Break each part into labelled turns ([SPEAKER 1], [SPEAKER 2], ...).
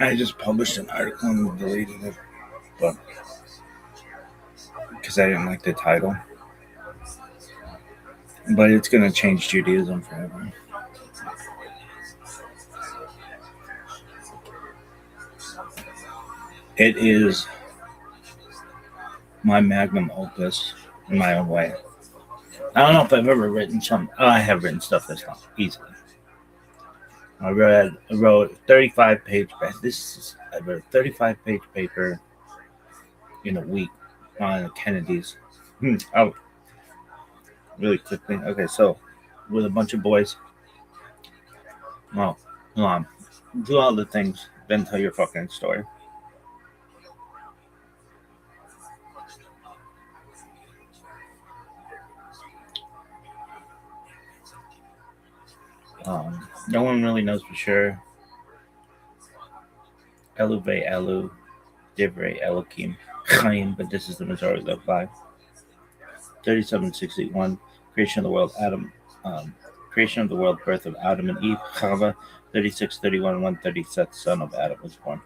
[SPEAKER 1] I just published an article and deleted it, but because I didn't like the title. But it's gonna change Judaism forever. It is my magnum opus in my own way. I don't know if I've ever written some. Oh, I have written stuff this long, easily. I wrote 35-page. I wrote a 35-page paper in a week on the Kennedys. Oh, really quickly. Okay, so with a bunch of boys. Well, hold on. Do all the things, then tell your fucking story. No one really knows for sure. Eluve Elu, Divrei Elohim, Chaim, but this is the majority of 5. 3761, creation of the world, Adam, creation of the world, birth of Adam and Eve, Chava, 3631, 137th son of Adam was born.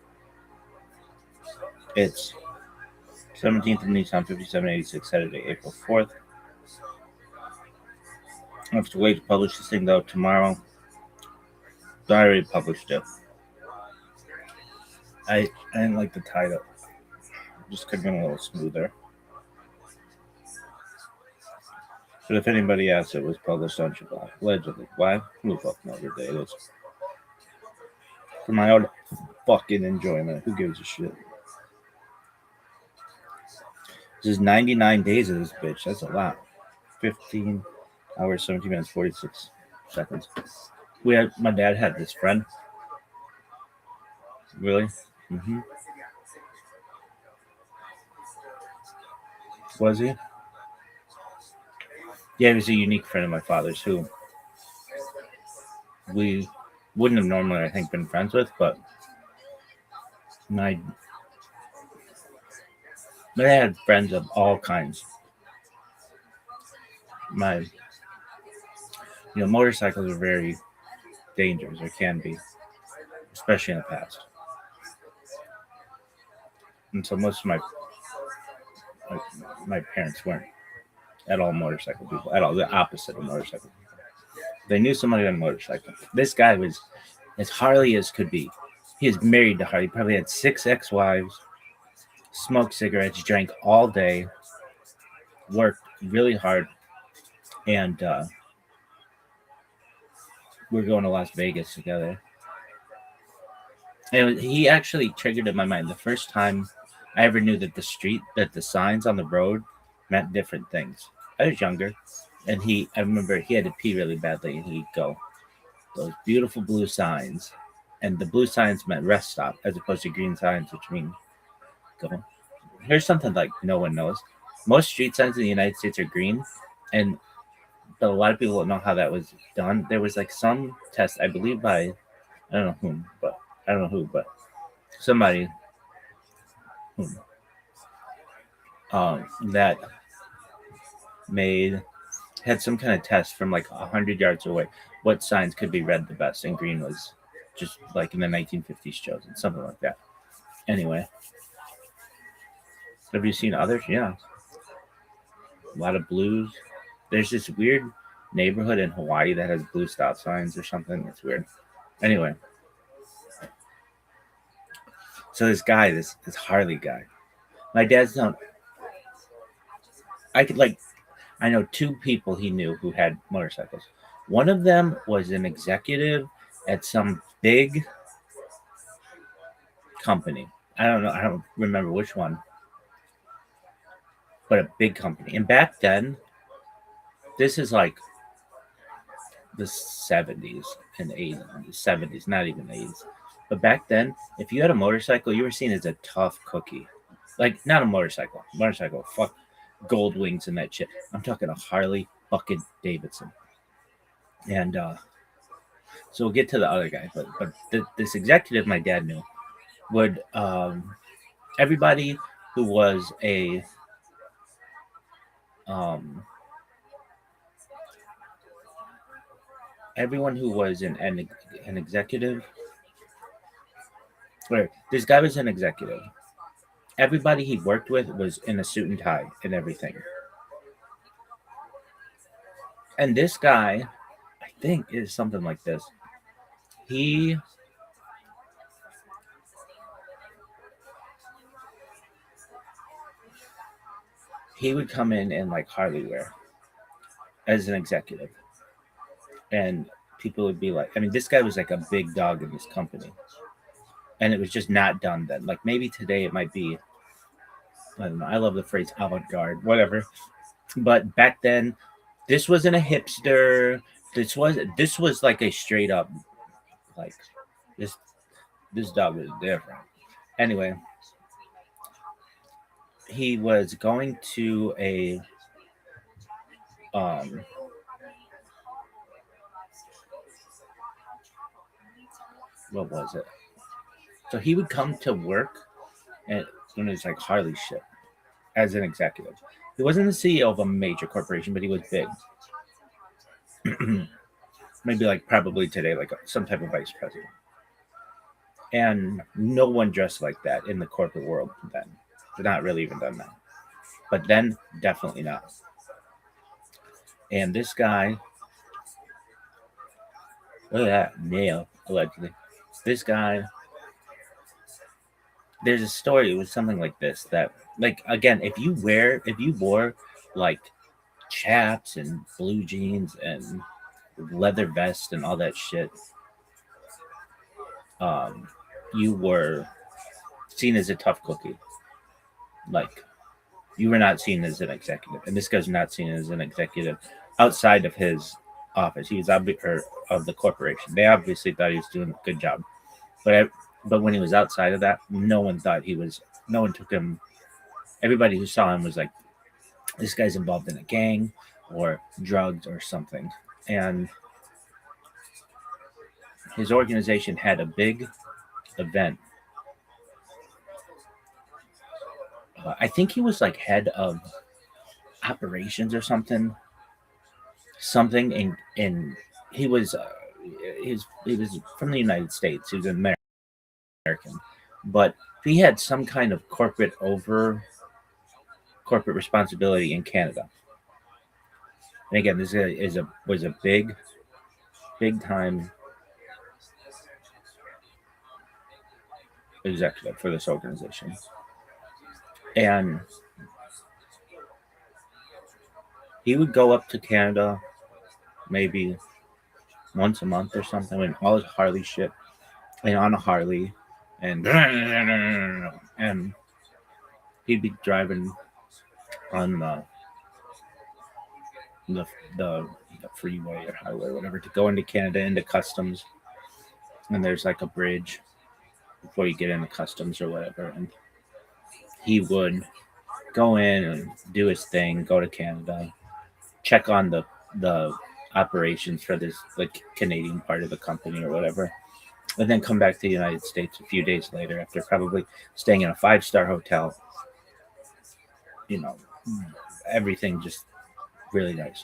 [SPEAKER 1] It's 17th of Nisan, 5786, Saturday, April 4th. I have to wait to publish this thing though tomorrow. But I already published it. I didn't like the title. Just could have been a little smoother. But if anybody asks, it was published on Shabbat. Allegedly. Why? Who the fuck knows what day it is? For my own fucking enjoyment. Who gives a shit? This is 99 days of this bitch. That's a lot. 15 hours, 17 minutes, 46 seconds. My dad had this friend. Really? Mm-hmm. Was he? Yeah, he was a unique friend of my father's who we wouldn't have normally, I think, been friends with, but my dad had friends of all kinds. Motorcycles are very dangerous, or can be, especially in the past. And so most of my parents weren't at all motorcycle people, at all the opposite of motorcycle people. They knew somebody on a motorcycle. This guy was as Harley as could be. He is married to Harley. He probably had 6 ex-wives, smoked cigarettes, drank all day, worked really hard, and we're going to Las Vegas together. And he actually triggered in my mind the first time I ever knew that the signs on the road meant different things. I was younger, and I remember he had to pee really badly, and he'd go, those beautiful blue signs. And the blue signs meant rest stop, as opposed to green signs, which mean go. Here's something like no one knows. Most street signs in the United States are green, but a lot of people don't know how that was done. There was like some test, I believe by, I don't know who, but somebody that had some kind of test from like 100 yards away what signs could be read the best, and green was just like in the 1950s chosen, something like that. Anyway, have you seen others? Yeah, a lot of blues. There's this weird neighborhood in Hawaii that has blue stop signs or something. It's weird. Anyway, so this guy, this Harley guy, my dad's not. I know 2 people he knew who had motorcycles. One of them was an executive at some big company. I don't know. I don't remember which one, but a big company. And back then, this is like the 70s and 80s, 70s, not even 80s. But back then, if you had a motorcycle, you were seen as a tough cookie. Like, not a motorcycle. Fuck gold wings and that shit. I'm talking a Harley fucking Davidson. And so we'll get to the other guy. But this executive my dad knew would, everybody who was a, everyone who was an executive, or this guy was an executive. Everybody he worked with was in a suit and tie and everything. And this guy, I think, is something like this. He he would come in like Harley wear as an executive, and people would be like, I mean, this guy was like a big dog in this company, and it was just not done then. Like maybe today it might be. I don't know. I love the phrase avant-garde, whatever. But back then, this wasn't a hipster. This was like a straight up like this this dog was different. Anyway, he was going to a um what was it? So he would come to work and when it's like Harley shit as an executive. He wasn't the CEO of a major corporation, but he was big. Maybe like probably today, like some type of vice president. And no one dressed like that in the corporate world then. They're not really even done now. But then, definitely not. And this guy, look at that nail, allegedly. This guy, there's a story. It was something like this that, like, again, if you wore like chaps and blue jeans and leather vest and all that shit, um, you were seen as a tough cookie. Like, you were not seen as an executive, and this guy's not seen as an executive outside of his office. He was of the corporation. They obviously thought he was doing a good job, but when he was outside of that, no one thought he was. No one took him. Everybody who saw him was like, "This guy's involved in a gang or drugs or something." And his organization had a big event. I think he was like head of operations or something in he was he was from the United States. He was an American, but he had some kind of corporate responsibility in Canada. And again, this is a was a big time executive for this organization, and he would go up to Canada maybe once a month or something in all his Harley shit and on a Harley and and he'd be driving on the, the the freeway or highway or whatever to go into Canada into customs, and there's like a bridge before you get into customs or whatever, and he would go in and do his thing, go to Canada, check on the operations for this like Canadian part of the company or whatever, and then come back to the United States a few days later after probably staying in a 5-star hotel. You know, everything just really nice.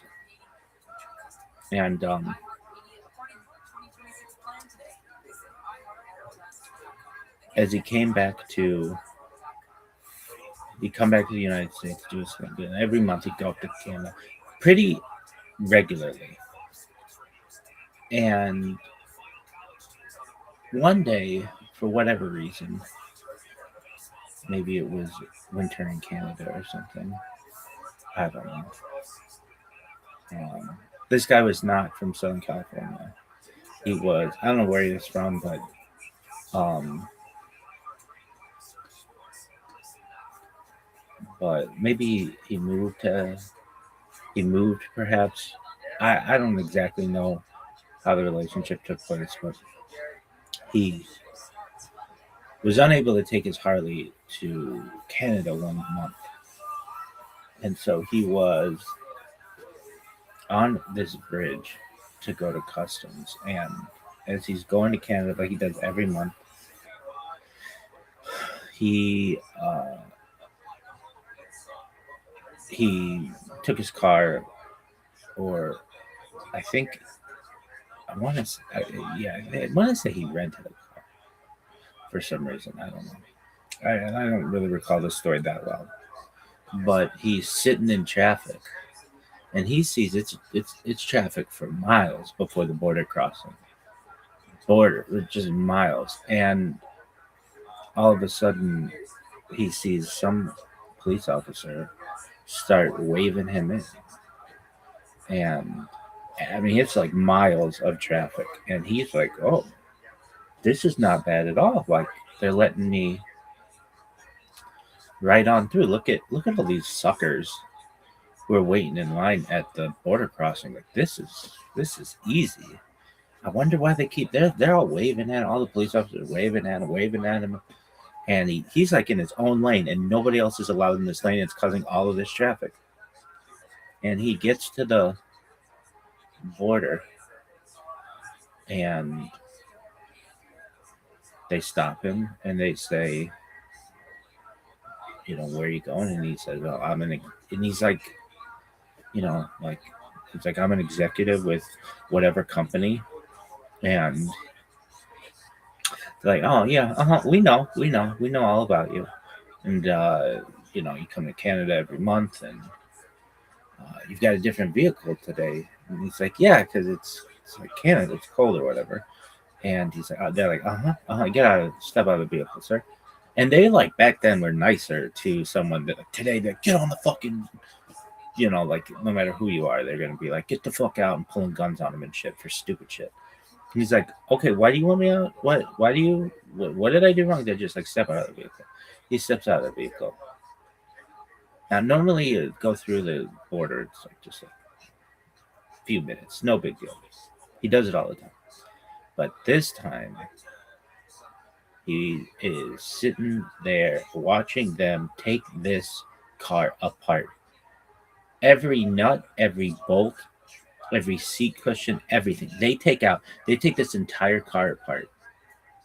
[SPEAKER 1] And as he'd come back to the United States, do his thing. And every month he'd go up to Canada pretty regularly. And one day, for whatever reason, maybe it was winter in Canada or something. I don't know. This guy was not from Southern California. He was, I don't know where he was from, but maybe he moved perhaps. I don't exactly know how the relationship took place, but he was unable to take his Harley to Canada one month. And so he was on this bridge to go to customs. And as he's going to Canada, like he does every month, he took his car, or I think I want to, I want to say he rented a car for some reason. I don't know. I don't really recall the story that well. But he's sitting in traffic, and he sees it's traffic for miles before the border crossing. Border, just miles, and all of a sudden he sees some police officer start waving him in, and I mean it's like miles of traffic, and he's like, "Oh, this is not bad at all. Like they're letting me right on through. Look at all these suckers who are waiting in line at the border crossing. Like this is easy. I wonder why they keep they're all waving at him. All the police officers are waving at him, and he's like in his own lane, and nobody else is allowed in this lane. It's causing all of this traffic. And he gets to the border, and they stop him, and they say, where are you going? And he says, well, and he's like, like, it's like, I'm an executive with whatever company. And they're like, oh, yeah, we know all about you. And, you come to Canada every month, and you've got a different vehicle today. And he's like, yeah, because it's like Canada, it's cold or whatever. And he's like, they're like, step out of the vehicle, sir. And they like back then were nicer to someone that like today they get on the fucking, like no matter who you are, they're gonna be like, get the fuck out and pulling guns on them and shit for stupid shit. And he's like, okay, why do you want me out? What did I do wrong? They're just like step out of the vehicle. He steps out of the vehicle. Now normally you go through the border, it's like just a few minutes, no big deal. He does it all the time. But this time he is sitting there watching them take this car apart. Every nut, every bolt, every seat cushion, everything. They take this entire car apart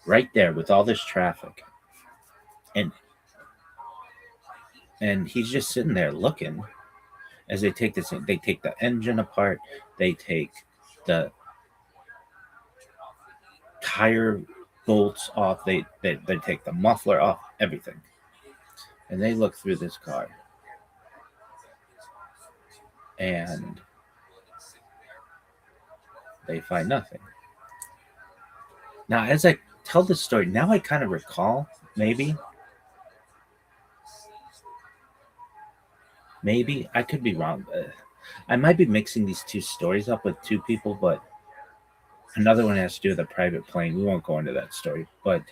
[SPEAKER 1] right there with all this traffic. And he's just sitting there looking as they take this. They take the engine apart. They take the tire bolts off. They take the muffler off. Everything. And they look through this car. And they find nothing. Now, as I tell this story, now I kind of recall, maybe I could be wrong. I might be mixing these two stories up with two people, but another one has to do with a private plane. We won't go into that story, but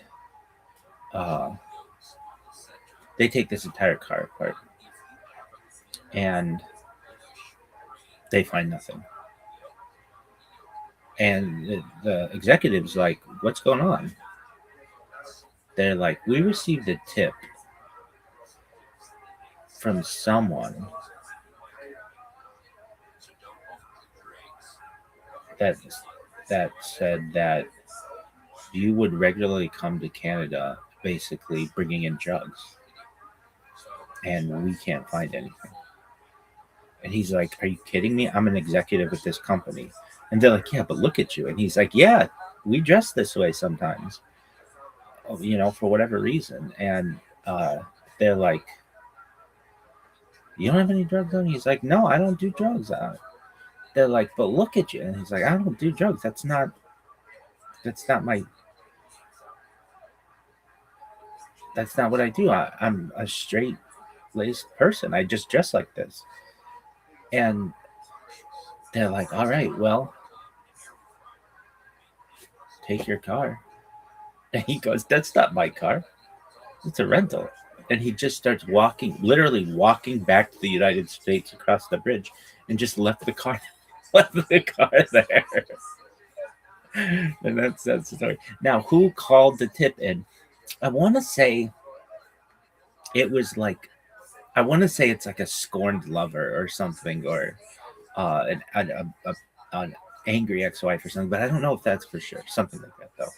[SPEAKER 1] they take this entire car apart, and they find nothing. And the executive's like, what's going on? They're like, we received a tip from someone that said that you would regularly come to Canada basically bringing in drugs, and we can't find anything. And he's like, are you kidding me? I'm an executive with this company. And they're like, yeah, but look at you. And he's like, yeah, we dress this way sometimes, for whatever reason. And they're like, you don't have any drugs on? He's like, no, I don't do drugs. They're like, but look at you. And he's like, I don't do drugs. That's not what I do. I'm a straight laced person. I just dress like this. And they're like, all right, well, take your car. And he goes, that's not my car. It's a rental. And he just starts literally walking back to the United States across the bridge, and just left the car there. And that's the story. Now, who called the tip in? I want to say it was like, it's like a scorned lover or something, or an angry ex-wife or something, but I don't know if that's for sure. Something like that, though.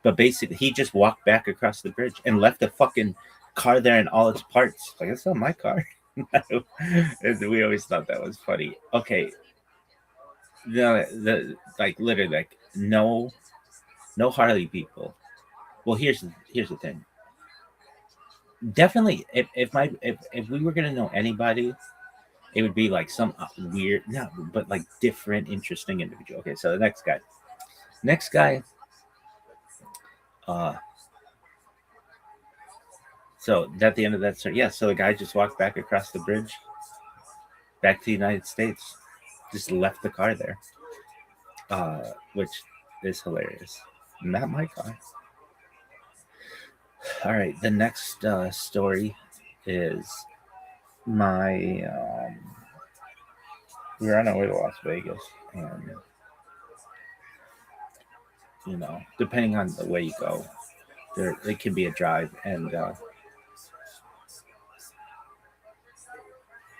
[SPEAKER 1] But basically, he just walked back across the bridge and left the fucking car there in all its parts. Like, it's not my car. We always thought that was funny. Okay. No, like literally, like no Harley people. Well, here's the thing. Definitely, if we were gonna know anybody, it would be like some weird, no, but like different, interesting individual. Okay, so the next guy, uh, so at the end of that story, yeah. So the guy just walked back across the bridge, back to the United States, just left the car there, which is hilarious. Not my car. All right, the next story is my. We were on our way to Las Vegas, and depending on the way you go, there it can be a drive, and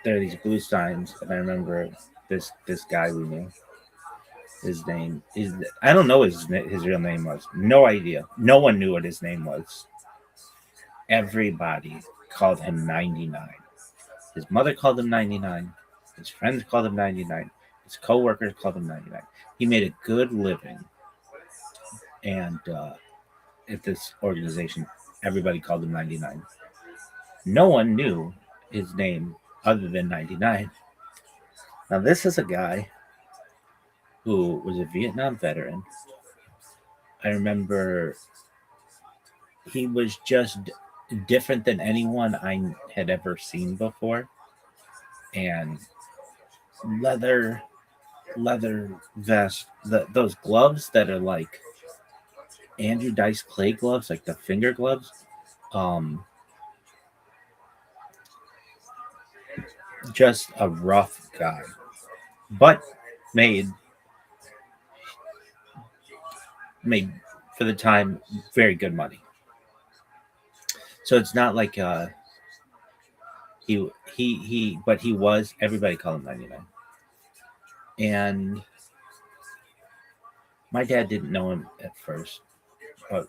[SPEAKER 1] there are these blue signs, and I remember this guy we knew. His name is I don't know what his real name was. No idea. No one knew what his name was. Everybody called him 99. His mother called him 99. His friends called him 99. His coworkers called him 99. He made a good living, and at this organization, everybody called him 99. No one knew his name other than 99. Now, this is a guy who was a Vietnam veteran. I remember he was just different than anyone I had ever seen before. And leather leather vest, those gloves that are like Andrew Dice Clay gloves, like the finger gloves. Um, just a rough guy, but made made for the time very good money. So it's not like but he was, everybody called him 99. And my dad didn't know him at first, but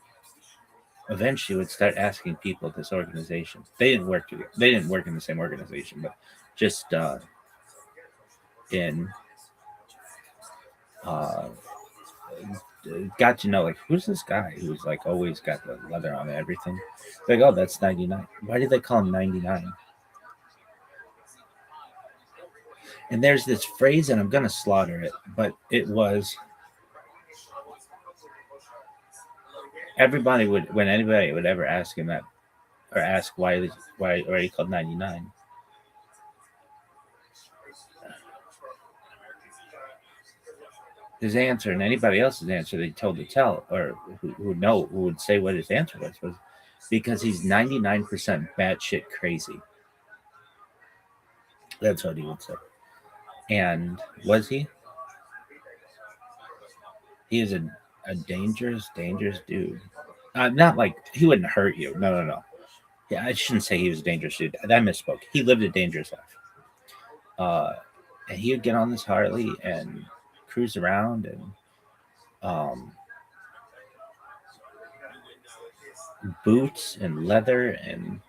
[SPEAKER 1] eventually would start asking people at this organization. They didn't work in the same organization, but just in uh, got to know, like, who's this guy who's like always got the leather on everything. Like, oh, that's 99. Why did they call him 99? And there's this phrase, and I'm gonna slaughter it, but it was everybody would, when anybody would ever ask him that, or ask why are he called 99, his answer and anybody else's answer they told to tell, or who would say what his answer was because he's 99% batshit crazy. That's what he would say. And was he? He is a dangerous dude. Not like he wouldn't hurt you. No, no, no. Yeah, I shouldn't say he was a dangerous dude. I misspoke. He lived a dangerous life. And he would get on this Harley and cruise around and um, boots and leather and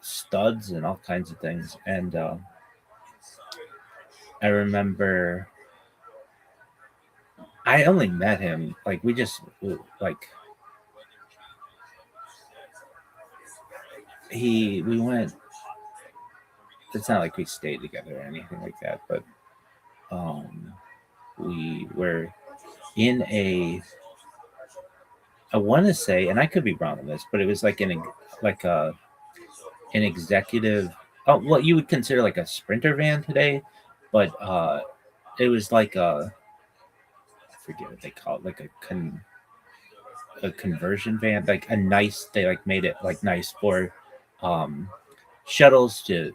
[SPEAKER 1] studs and all kinds of things. And I remember I only met him like like we went. It's not like we stayed together or anything like that, but um, we were in I want to say, and I could be wrong on this, but it was like like a an executive. Oh, what you would consider like a sprinter van today, but it was like I forget what they call it, like a conversion van, like a nice. They like made it like nice for um, shuttles to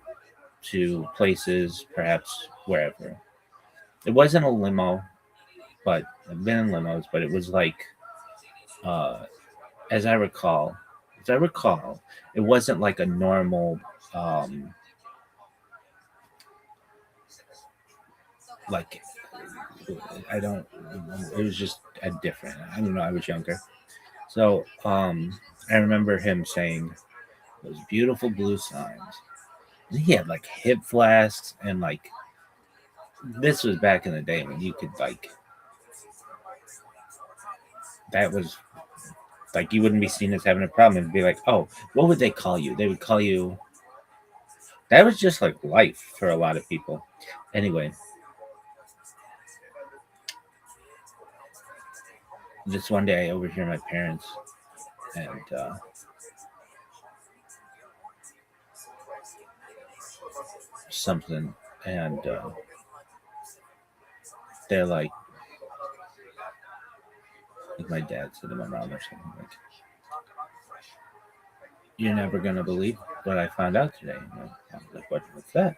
[SPEAKER 1] places, perhaps wherever. It wasn't a limo, but I've been in limos, but it was like uh, as I recall, it wasn't like a normal like I don't. It was just a different. I don't know. I was younger, so I remember him saying those beautiful blue signs. And he had like hip flasks and this was back in the day when you could like that was like you wouldn't be seen as having a problem. It'd be like, oh, what would they call you? They would call you. That was just like life for a lot of people. Anyway, just one day I overhear my parents and something, and they're like my dad said to my mom or something like, "You're never gonna believe what I found out today." And I was like, "What's that?"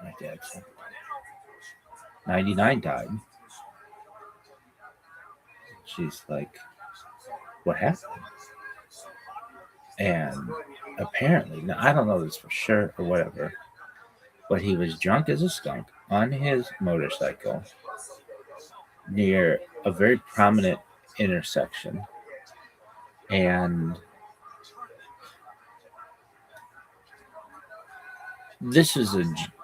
[SPEAKER 1] My dad said, "99 died." She's like, "What happened?" And apparently, now I don't know this for sure or whatever, but he was drunk as a skunk on his motorcycle near a very prominent intersection. And this is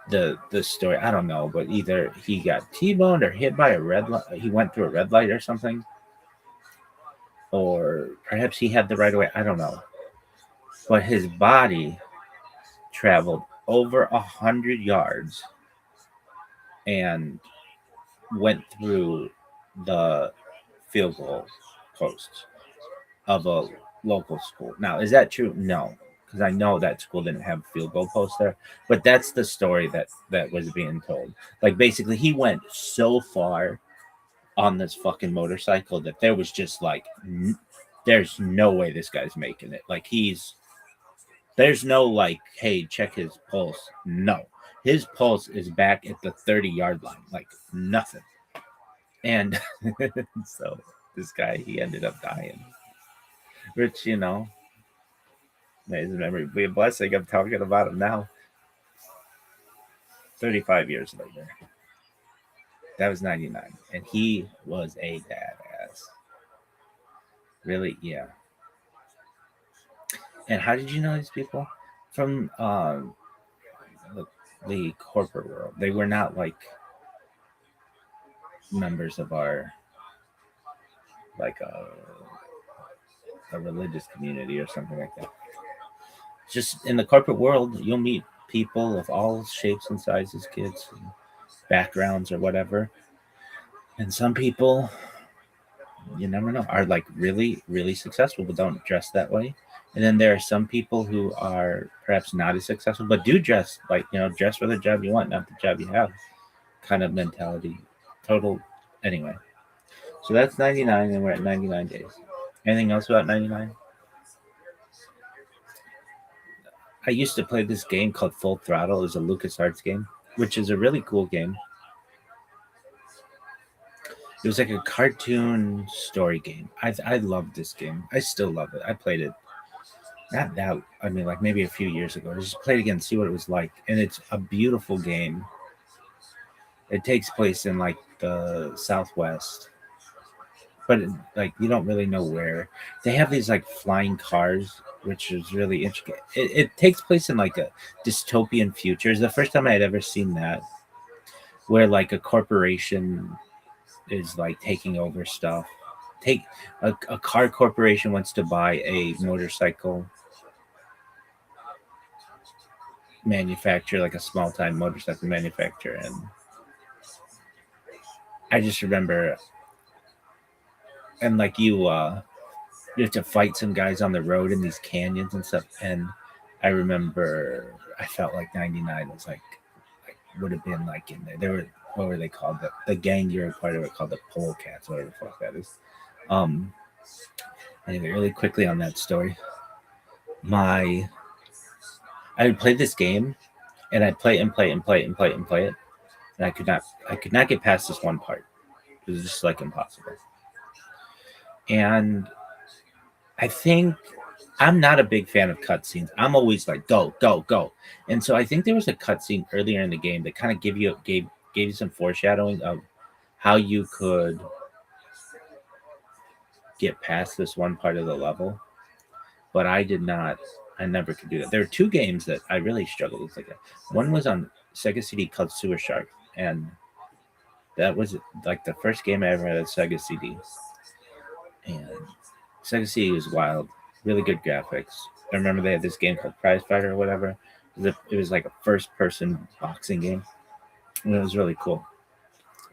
[SPEAKER 1] the story. I don't know, but either he got T-boned or hit by a red light. He went through a red light or something, or perhaps he had the right of way. I don't know, but his body traveled over 100 yards and went through the field goal posts of a local school. Now, is that true? No, because I know that school didn't have field goal posts there. But that's the story that was being told. Like basically, he went so far on this fucking motorcycle that there was just like, there's no way this guy's making it. Like there's no like, hey, check his pulse. No, his pulse is back at the 30-yard line, like nothing. And so this guy, he ended up dying. Which, may his memory be a blessing. I'm talking about him now. 35 years later. That was 99. And he was a badass. Really? Yeah. And how did you know these people? From the corporate world. They were not like members of our, like a religious community or something like that. Just in the corporate world, you'll meet people of all shapes and sizes, kids, and backgrounds, or whatever. And some people, you never know, are like really, really successful, but don't dress that way. And then there are some people who are perhaps not as successful, but do dress like, dress for the job you want, not the job you have kind of mentality. Total. Anyway, so that's 99, and we're at 99 days. Anything else about 99? I used to play this game called Full Throttle. It was a LucasArts game, which is a really cool game. It was like a cartoon story game. I loved this game. I still love it. I played it. Not that. I mean, like maybe a few years ago. I just played it again, see what it was like, and it's a beautiful game. It takes place in like the Southwest, but like you don't really know where. They have these like flying cars, which is really intricate. It takes place in like a dystopian future. It's the first time I had ever seen that, where like a corporation is like taking over stuff. Take a car corporation wants to buy a motorcycle manufacturer, like a small time motorcycle manufacturer, and I just remember, and like you have to fight some guys on the road in these canyons and stuff. And I remember I felt like 99 was like would have been like in there. They were, what were they called? The gang you're a part of it called the Polecats, whatever the fuck that is. Anyway, really quickly on that story. I would play this game and I'd play and play and play and play and play it. And I could not get past this one part. It was just like impossible. And I think I'm not a big fan of cutscenes. I'm always like go, go, go. And so I think there was a cutscene earlier in the game that kind of gave you some foreshadowing of how you could get past this one part of the level. But I did not. I never could do that. There were two games that I really struggled with like that. One was on Sega CD called Sewer Shark, and that was like the first game I ever had at Sega CD. And Sega CD was wild, really good graphics. I remember they had this game called Prize Fighter or whatever. It was like a first-person boxing game, and it was really cool.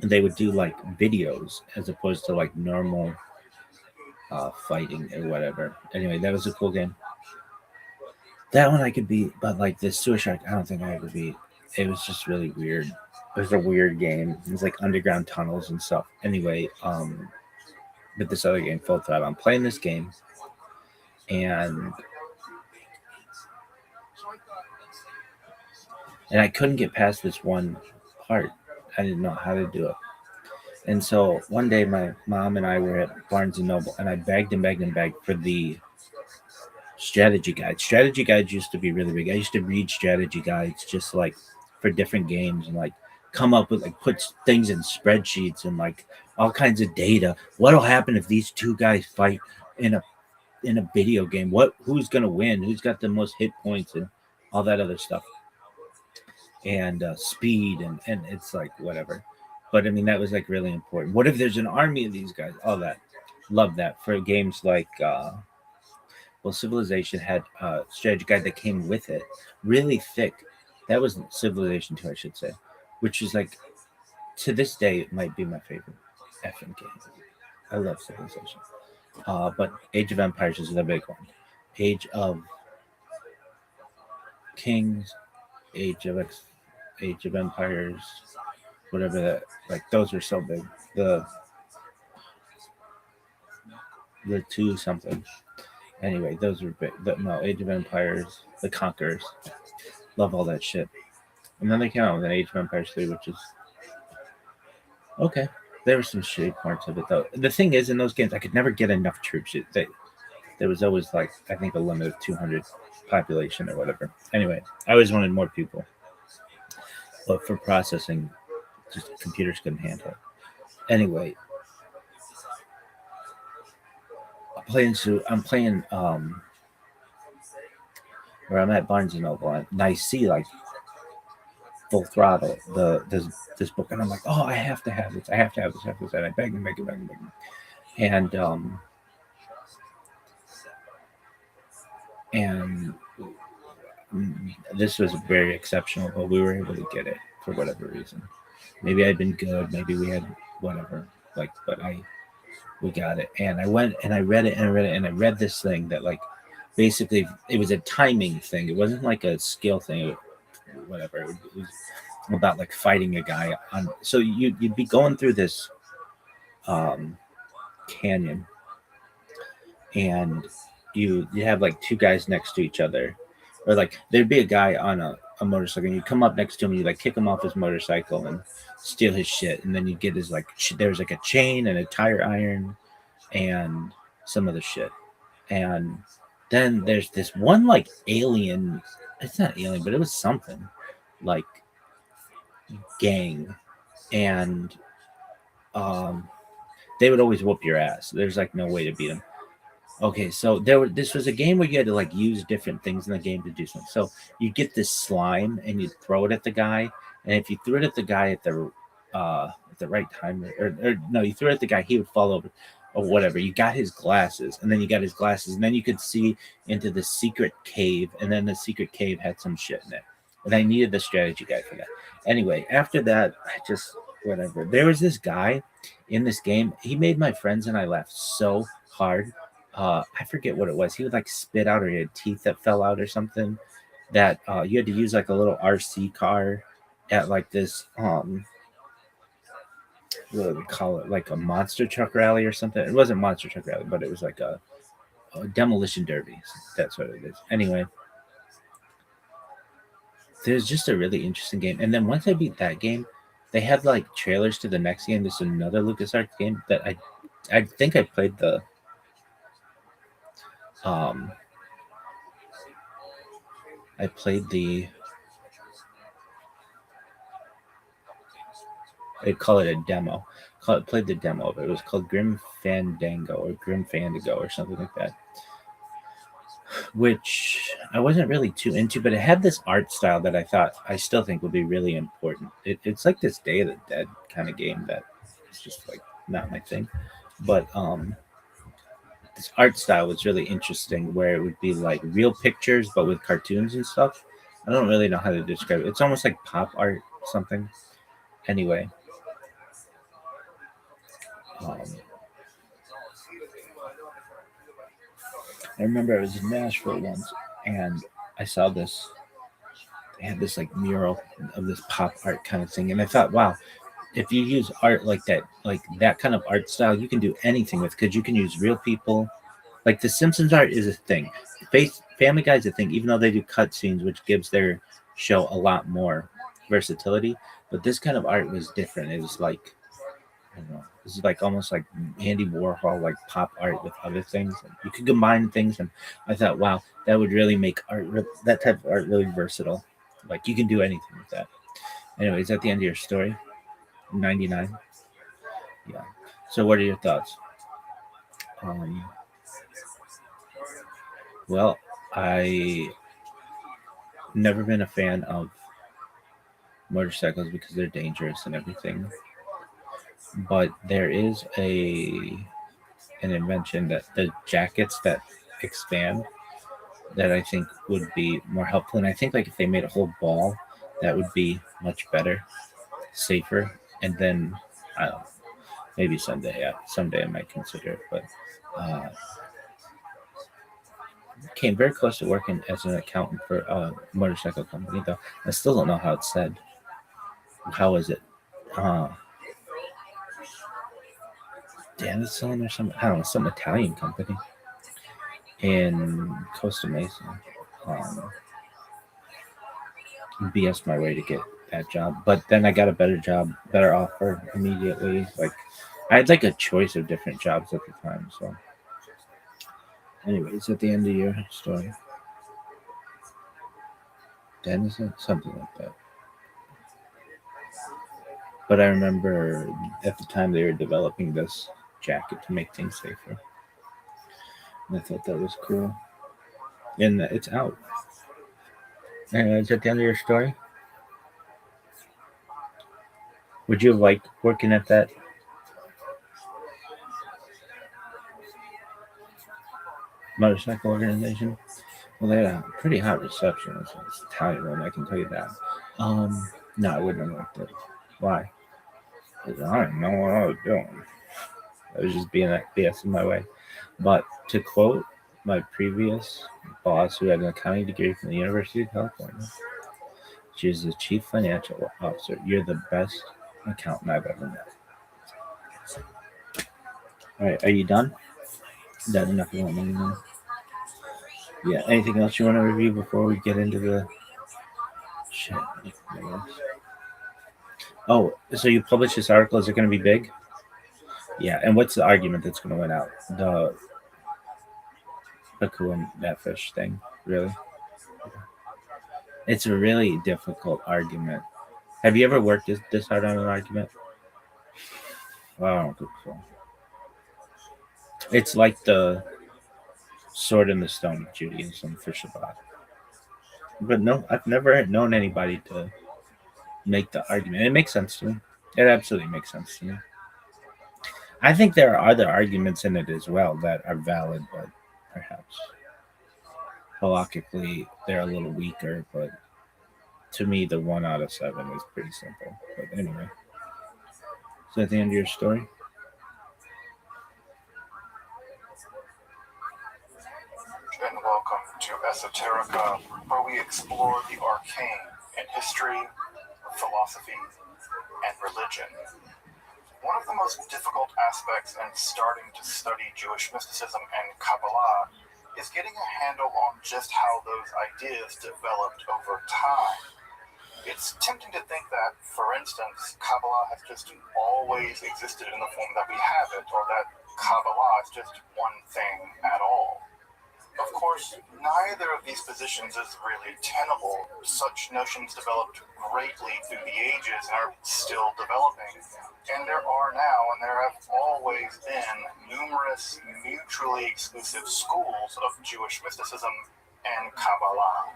[SPEAKER 1] And they would do like videos as opposed to like normal fighting or whatever. Anyway, that was a cool game. That one I could beat, but like this Sewer Shark, I don't think I ever beat. It was just really weird. It was a weird game. It was like underground tunnels and stuff. Anyway, with this other game, Full Throttle, I'm playing this game, and I couldn't get past this one part. I didn't know how to do it. And so one day, my mom and I were at Barnes and Noble, and I begged and begged and begged for the strategy guides. Strategy guides used to be really big. I used to read strategy guides just like for different games and like come up with like put things in spreadsheets and like all kinds of data. What'll happen if these two guys fight in a video game? Who's gonna win? Who's got the most hit points and all that other stuff? And speed and it's like whatever. But I mean that was like really important. What if there's an army of these guys? All that. Love that for games like well, Civilization had a strategy guide that came with it, really thick. That was Civilization 2, I should say, which is like, to this day, it might be my favorite effing game. I love Civilization. But Age of Empires is the big one. Age of Kings, Age of Empires, whatever that, like, those were so big. The two something. Anyway, those were big. No, Age of Empires, The Conquerors. Love all that shit. And then they came out with an Age of Empires 3, which is okay. There were some shitty parts of it, though. The thing is, in those games, I could never get enough troops. There was always, like, I think a limit of 200 population or whatever. Anyway, I always wanted more people. But for processing, just computers couldn't handle it. Anyway, I'm playing where I'm at Barnes and Noble, and I see like Full Throttle, this book, and I'm like, oh, I have to have this. I have to have this. And I beg and beg and beg and beg. And this was very exceptional, but we were able to get it for whatever reason. Maybe I'd been good. Maybe we had whatever. Like, but we got it. And I went and I read it and I read it and I read this thing that like basically it was a timing thing. It wasn't like a skill thing or whatever. It was about like fighting a guy on. So you'd be going through this canyon, and you have like two guys next to each other, or like there'd be a guy on a motorcycle, and you come up next to him, and you like kick him off his motorcycle and steal his shit, and then you get his like there's like a chain and a tire iron and some other shit, and then there's this one like alien. It's not alien, but it was something like gang, and they would always whoop your ass. There's like no way to beat them. Okay, so this was a game where you had to like use different things in the game to do something. So you get this slime and you throw it at the guy, and if you threw it at the guy at the right time, or no, you threw it at the guy, he would fall over, or whatever. You got his glasses, and then you could see into the secret cave, and then the secret cave had some shit in it, and I needed the strategy guide for that. Anyway, after that, I just whatever. There was this guy in this game. He made my friends and I laugh so hard. I forget what it was. He would like spit out, or he had teeth that fell out or something. That you had to use like a little RC car at like this what do we call it? Like a monster truck rally or something. It wasn't monster truck rally, but it was like a demolition derby. That's what it is. Anyway, there's just a really interesting game. And then once I beat that game, they had like trailers to the next game. There's another LucasArts game that I think I played the I played the they call it a demo. Played the demo of it. It was called Grim Fandango or something like that. Which I wasn't really too into, but it had this art style that I still think would be really important. It's like this Day of the Dead kind of game that is just like not my thing, but this art style was really interesting, where it would be like real pictures but with cartoons and stuff. I don't really know how to describe it. It's almost like pop art something. Anyway, um, I remember I was in Nashville once, and I saw this. They had this like mural of this pop art kind of thing, and I thought, wow, if you use art like that kind of art style, you can do anything with, because you can use real people. Like the Simpsons art is a thing. Family Guy is a thing, even though they do cutscenes, which gives their show a lot more versatility. But this kind of art was different. It was like, I don't know, this is like almost like Andy Warhol, like pop art with other things. And you could combine things, and I thought, wow, that would really make that type of art really versatile. Like you can do anything with that. Anyways, at the end of your story, 99. Yeah. So, what are your thoughts? Um, well, I never been a fan of motorcycles because they're dangerous and everything. But there is a an invention, that the jackets that expand, that I think would be more helpful. And I think like if they made a whole ball, that would be much better, safer. And then I don't know, maybe someday, yeah, someday I might consider it. But uh, came very close to working as an accountant for a motorcycle company, though. I still don't know how it's said. How is it? Uh, Danison or something? I don't know, some Italian company in Costa Mesa. Um, BS my way to get that job, but then I got a better job, better offer immediately. Like I had like a choice of different jobs at the time. So, anyways, at the end of your story, Denison, something like that. But I remember at the time they were developing this jacket to make things safer, and I thought that was cool. And it's out. Anyways, at the end of your story, would you have liked working at that motorcycle organization? Well, they had a pretty hot reception. It's Italian one, I can tell you that. No, I wouldn't have liked it. Why? Because I didn't know what I was doing. I was just being like BS in my way. But to quote my previous boss, who had an accounting degree from the University of California, she is the chief financial officer. You're the best accountant I've ever met. All right, are you done? Is that enough? You want me to know? Yeah. Anything else you want to review before we get into the shit? Oh, so you published this article. Is it going to be big? Yeah. And what's the argument that's going to win out? The cool and that fish thing. Really? It's a really difficult argument. Have you ever worked this hard on an argument? Well, I don't think so. It's like the sword and the stone of Judaism for Shabbat. But no, I've never known anybody to make the argument. It makes sense to me. It absolutely makes sense to me. I think there are other arguments in it as well that are valid, but perhaps halakhically they're a little weaker. But to me, the 1 out of 7 is pretty simple. But anyway, is that the end of your story?
[SPEAKER 2] And welcome to Esoterica, where we explore the arcane in history, philosophy, and religion. One of the most difficult aspects in starting to study Jewish mysticism and Kabbalah is getting a handle on just how those ideas developed over time. It's tempting to think that, for instance, Kabbalah has just always existed in the form that we have it, or that Kabbalah is just one thing at all. Of course, neither of these positions is really tenable. Such notions developed greatly through the ages and are still developing. And there are now, and there have always been, numerous mutually exclusive schools of Jewish mysticism and Kabbalah.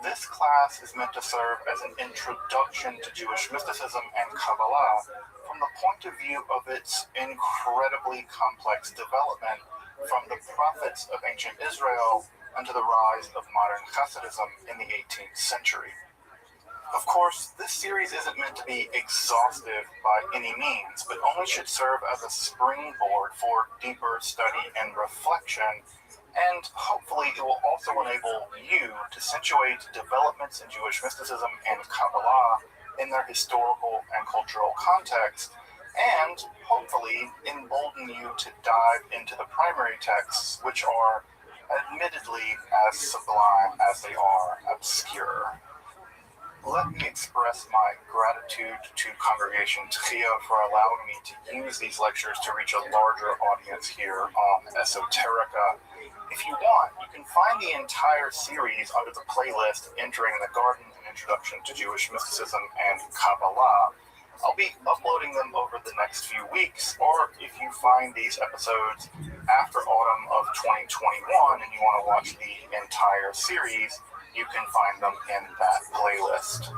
[SPEAKER 2] This class is meant to serve as an introduction to Jewish mysticism and Kabbalah from the point of view of its incredibly complex development from the prophets of ancient Israel unto the rise of modern Hasidism in the 18th century. Of course, this series isn't meant to be exhaustive by any means, but only should serve as a springboard for deeper study and reflection, and hopefully it will also enable you to situate developments in Jewish mysticism and Kabbalah in their historical and cultural context, and hopefully embolden you to dive into the primary texts, which are admittedly as sublime as they are obscure. Let me express my gratitude to Congregation Tchia for allowing me to use these lectures to reach a larger audience here on Esoterica. If you want, you can find the entire series under the playlist Entering the Garden, an Introduction to Jewish Mysticism and Kabbalah. I'll be uploading them over the next few weeks, or if you find these episodes after autumn of 2021 and you want to watch the entire series, you can find them in that playlist.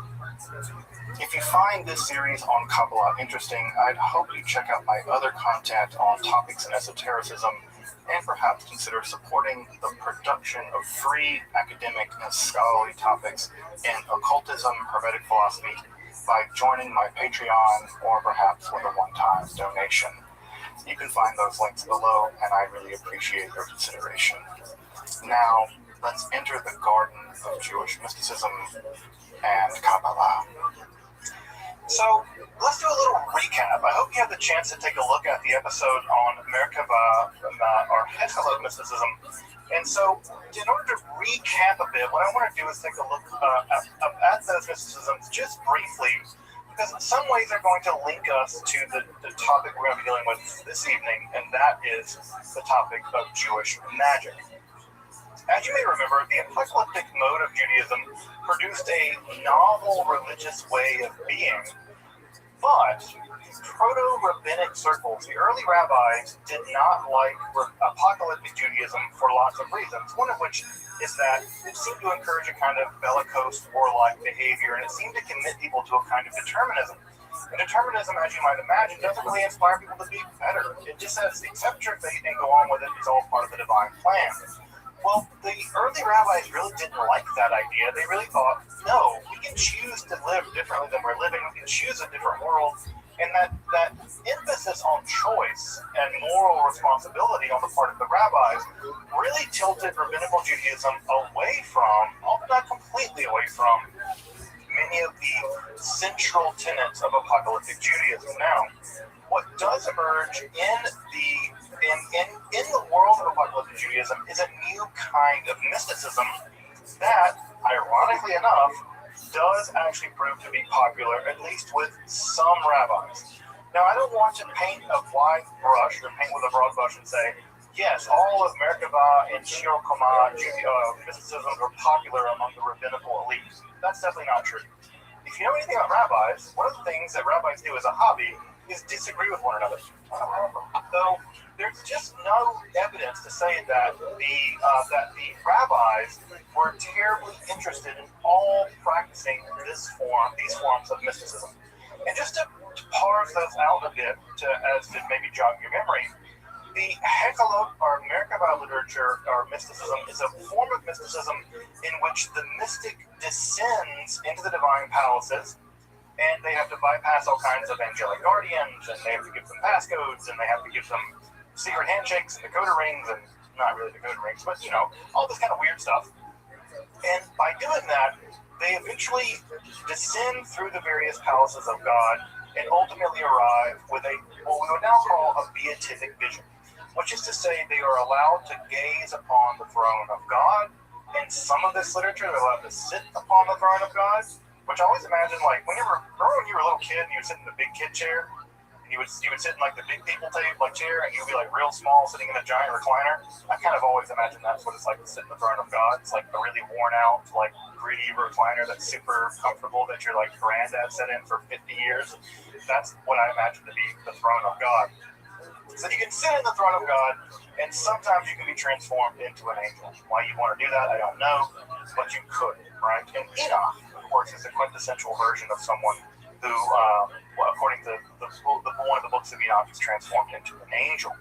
[SPEAKER 2] If you find this series on Kabbalah interesting, I'd hope you check out my other content on topics in esotericism and perhaps consider supporting the production of free academic and scholarly topics in occultism, hermetic philosophy by joining my Patreon or perhaps with a one-time donation. You can find those links below, and I really appreciate your consideration. Now, let's enter the garden of Jewish mysticism and Kabbalah. So, let's do a little recap. I hope you had the chance to take a look at the episode on Merkava, or Hechelot mysticism. And so, in order to recap a bit, what I want to do is take a look at those mysticisms just briefly, because in some ways they're going to link us to the topic we're going to be dealing with this evening, and that is the topic of Jewish magic. As you may remember, the apocalyptic mode of Judaism produced a novel religious way of being, but proto-rabbinic circles, the early rabbis, did not like apocalyptic Judaism for lots of reasons, one of which is that it seemed to encourage a kind of bellicose, warlike behavior, and it seemed to commit people to a kind of determinism. And determinism, as you might imagine, doesn't really inspire people to be better. It just says, accept your fate and go on with it. It's all part of the divine plan. Well, the early rabbis really didn't like that idea. They really thought, no, we can choose to live differently than we're living. We can choose a different world. And that emphasis on choice and moral responsibility on the part of the rabbis really tilted rabbinical Judaism away from, although not completely away from, many of the central tenets of apocalyptic Judaism. Now, what does emerge in the world of apocalyptic Judaism is a new kind of mysticism that, ironically enough, does actually prove to be popular, at least with some rabbis. Now, I don't want to paint a wide brush or paint with a broad brush and say, yes, all of Merkava and Shir Koma mysticisms are popular among the rabbinical elite. That's definitely not true. If you know anything about rabbis, one of the things that rabbis do as a hobby is disagree with one another. So there's just no evidence to say that the rabbis were terribly interested in all practicing these forms of mysticism. And just to parse those out a bit, as to maybe jog your memory, the Hechelot or Merkava literature or mysticism is a form of mysticism in which the mystic descends into the divine palaces, and they have to bypass all kinds of angelic guardians, and they have to give them passcodes, and they have to give them secret handshakes and Dakota rings, and not really Dakota rings, but all this kind of weird stuff. And by doing that, they eventually descend through the various palaces of God and ultimately arrive with what we would now call a beatific vision, which is to say they are allowed to gaze upon the throne of God. In some of this literature, they're allowed to sit upon the throne of God, which I always imagine, like, remember when you were a little kid and you would sit in the big kid chair? And you would sit in, like, the big people chair, and you would be, like, real small sitting in a giant recliner? I kind of always imagine that's what it's like to sit in the throne of God. It's, like, a really worn-out, like, gritty recliner that's super comfortable that your, like, granddad sat in for 50 years. That's what I imagine to be the throne of God. So you can sit in the throne of God, and sometimes you can be transformed into an angel. Why you want to do that, I don't know, but you could, right? And Enoch, of course, is a quintessential version of someone who, according to one of the books of Enoch, is transformed into an angel.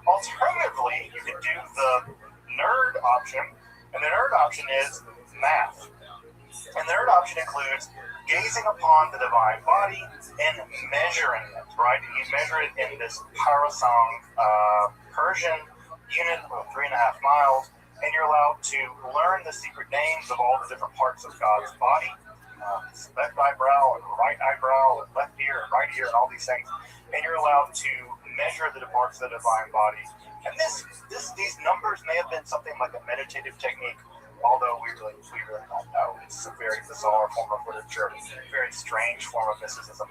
[SPEAKER 2] Alternatively, you could do the nerd option, and the nerd option is math. And the nerd option includes gazing upon the divine body and measuring it, right? You measure it in this parasang Persian unit of 3.5 miles, and you're allowed to learn the secret names of all the different parts of God's body, left eyebrow and right eyebrow and left ear and right ear and all these things, and you're allowed to measure the parts of the divine body. And these numbers may have been something like a meditative technique, although we really don't know. It's a very bizarre form of literature, a very strange form of mysticism.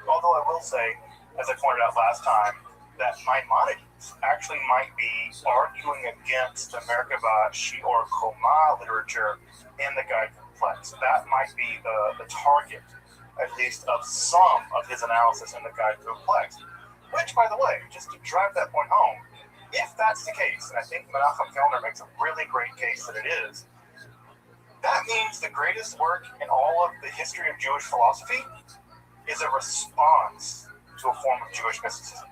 [SPEAKER 2] Although I will say, as I pointed out last time, that Maimonides actually might be arguing against the Merkabah or Koma literature in the Guide Complex. That might be the target, at least, of some of his analysis in the Guide Complex. Which, by the way, just to drive that point home, if that's the case, and I think Menachem Kellner makes a really great case that it is, that means the greatest work in all of the history of Jewish philosophy is a response to a form of Jewish mysticism,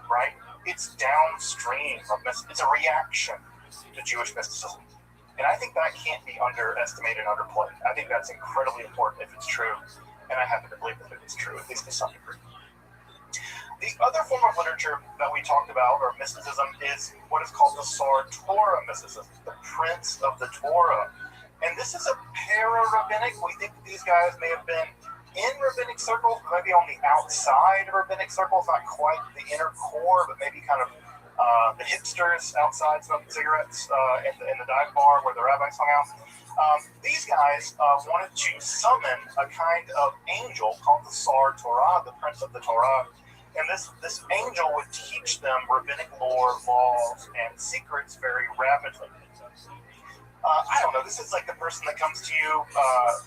[SPEAKER 2] right? It's downstream of it's a reaction to Jewish mysticism. And I think that can't be underestimated and underplayed. I think that's incredibly important if it's true, and I happen to believe that it is true, at least to some degree. The other form of literature that we talked about, or mysticism, is what is called the Sar Torah mysticism, the Prince of the Torah. And this is a para-rabbinic. We think that these guys may have been in rabbinic circles, maybe on the outside of rabbinic circles, not quite the inner core, but maybe kind of the hipsters outside smoking cigarettes in the dive bar where the rabbis hung out. These guys wanted to summon a kind of angel called the Sar Torah, the Prince of the Torah. And this angel would teach them rabbinic lore, laws, and secrets very rapidly. I don't know, this is like the person that comes to you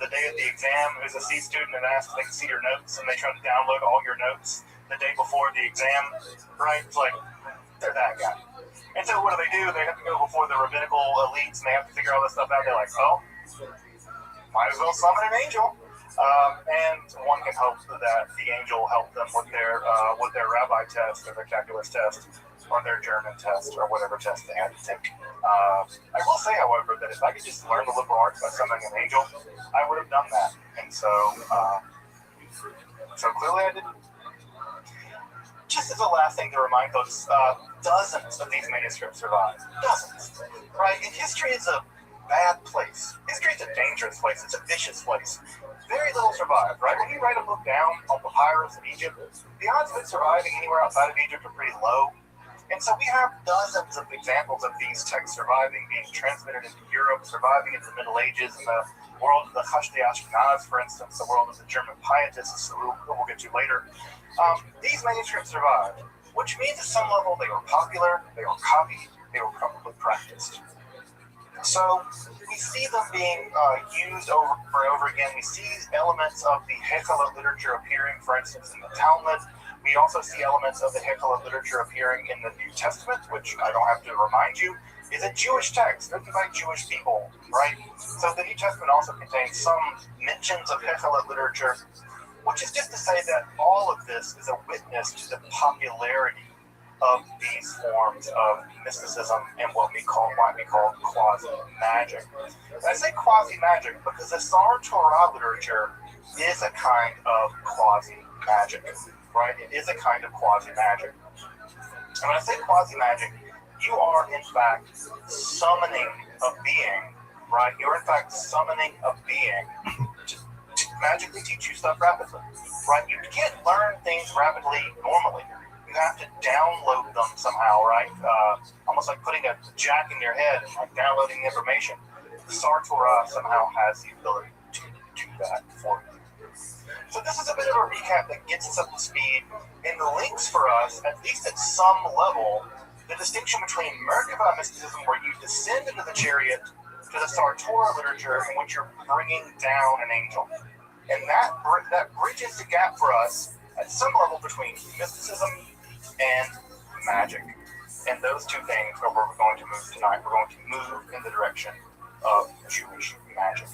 [SPEAKER 2] the day of the exam, who's a C student, and asks if they can see your notes, and they try to download all your notes the day before the exam, right? It's like, they're that guy. And so what do? They have to go before the rabbinical elites, and they have to figure all this stuff out. They're like, oh, might as well summon an angel. And one can hope that the angel helped them with their rabbi test or their calculus test or their German test or whatever test they had to take. I will say, however, that if I could just learn the liberal arts by summoning an angel, I would have done that. And so clearly I didn't. Just as a last thing to remind folks, dozens of these manuscripts survive. Dozens. Right? And history is a bad place. History is a dangerous place. It's a vicious place. Very little survived, right? When you write a book down on papyrus in Egypt, the odds of it surviving anywhere outside of Egypt are pretty low. And so we have dozens of examples of these texts surviving, being transmitted into Europe, surviving into the Middle Ages, in the world of the Hashdi Ashkenaz, for instance, the world of the German pietists, who we'll get to later. These manuscripts survived, which means at some level they were popular, they were copied, they were probably practiced. So we see them being used over and over again. We see elements of the Hekala literature appearing, for instance, in the Talmud. We also see elements of the Hekala literature appearing in the New Testament, which I don't have to remind you, is a Jewish text written by Jewish people, right? So the New Testament also contains some mentions of Hekala literature, which is just to say that all of this is a witness to the popularity of these forms of mysticism and what might be called quasi-magic. And I say quasi-magic because the Sar Torah literature is a kind of quasi-magic, right? It is a kind of quasi-magic. And when I say quasi-magic, you are in fact summoning a being, right? You're in fact summoning a being to magically teach you stuff rapidly, right? You can't learn things rapidly normally. You have to download them somehow, right? Almost like putting a jack in your head and like downloading the information. The Sar Torah somehow has the ability to do that for you. So this is a bit of a recap that gets us up to speed and links for us, at least at some level, the distinction between Merkabah mysticism, where you descend into the chariot, to the Sar Torah literature, in which you're bringing down an angel. And that bridges the gap for us at some level between mysticism and magic. And those two things are where we're going to move tonight. We're going to move in the direction of Jewish magic.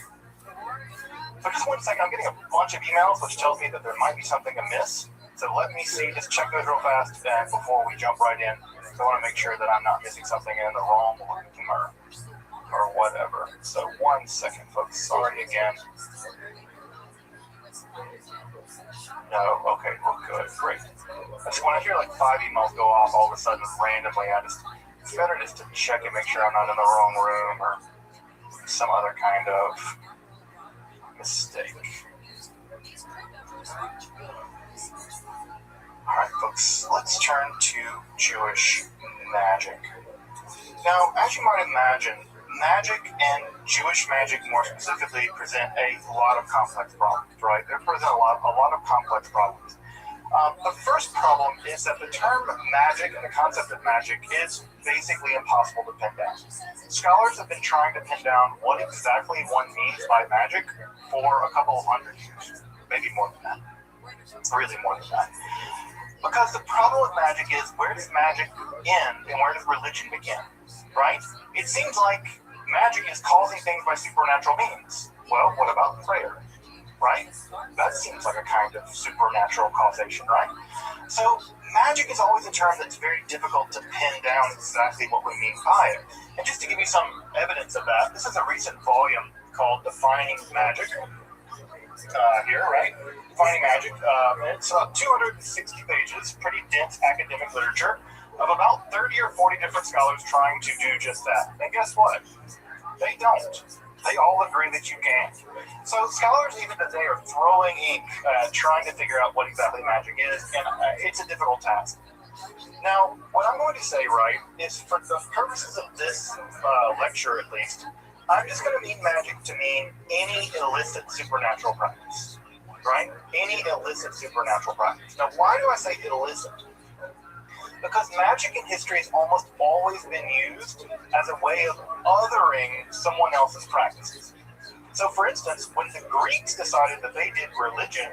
[SPEAKER 2] So just 1 second, I'm getting a bunch of emails which tells me that there might be something amiss. So let me see, just check those real fast and before we jump right in. So I want to make sure that I'm not missing something in the wrong room or whatever. So 1 second, folks. Sorry again. No, okay, well, good, great. When I hear like 5 emails go off all of a sudden randomly, it's better just to check and make sure I'm not in the wrong room or some other kind of mistake. Alright, folks, let's turn to Jewish magic. Now, as you might imagine, magic and Jewish magic more specifically present a lot of complex problems, right? They present a lot of complex problems. The first problem is that the term magic and the concept of magic is basically impossible to pin down. Scholars have been trying to pin down what exactly one means by magic for a couple of hundred years, maybe more than that, really more than that. Because the problem with magic is, where does magic end and where does religion begin, right? It seems like magic is causing things by supernatural means. Well, what about prayer, right? That seems like a kind of supernatural causation, right? So magic is always a term that's very difficult to pin down exactly what we mean by it. And just to give you some evidence of that, this is a recent volume called Defining Magic. Here, right? Defining Magic. It's about 260 pages, pretty dense academic literature of about 30 or 40 different scholars trying to do just that. And guess what? They don't. They all agree that you can. So scholars even today are throwing ink trying to figure out what exactly magic is, and it's a difficult task. Now, what I'm going to say, right, is for the purposes of this lecture at least, I'm just going to mean magic to mean any illicit supernatural practice, right? Any illicit supernatural practice. Now, why do I say illicit? Because magic in history has almost always been used as a way of othering someone else's practices. So, for instance, when the Greeks decided that they did religion,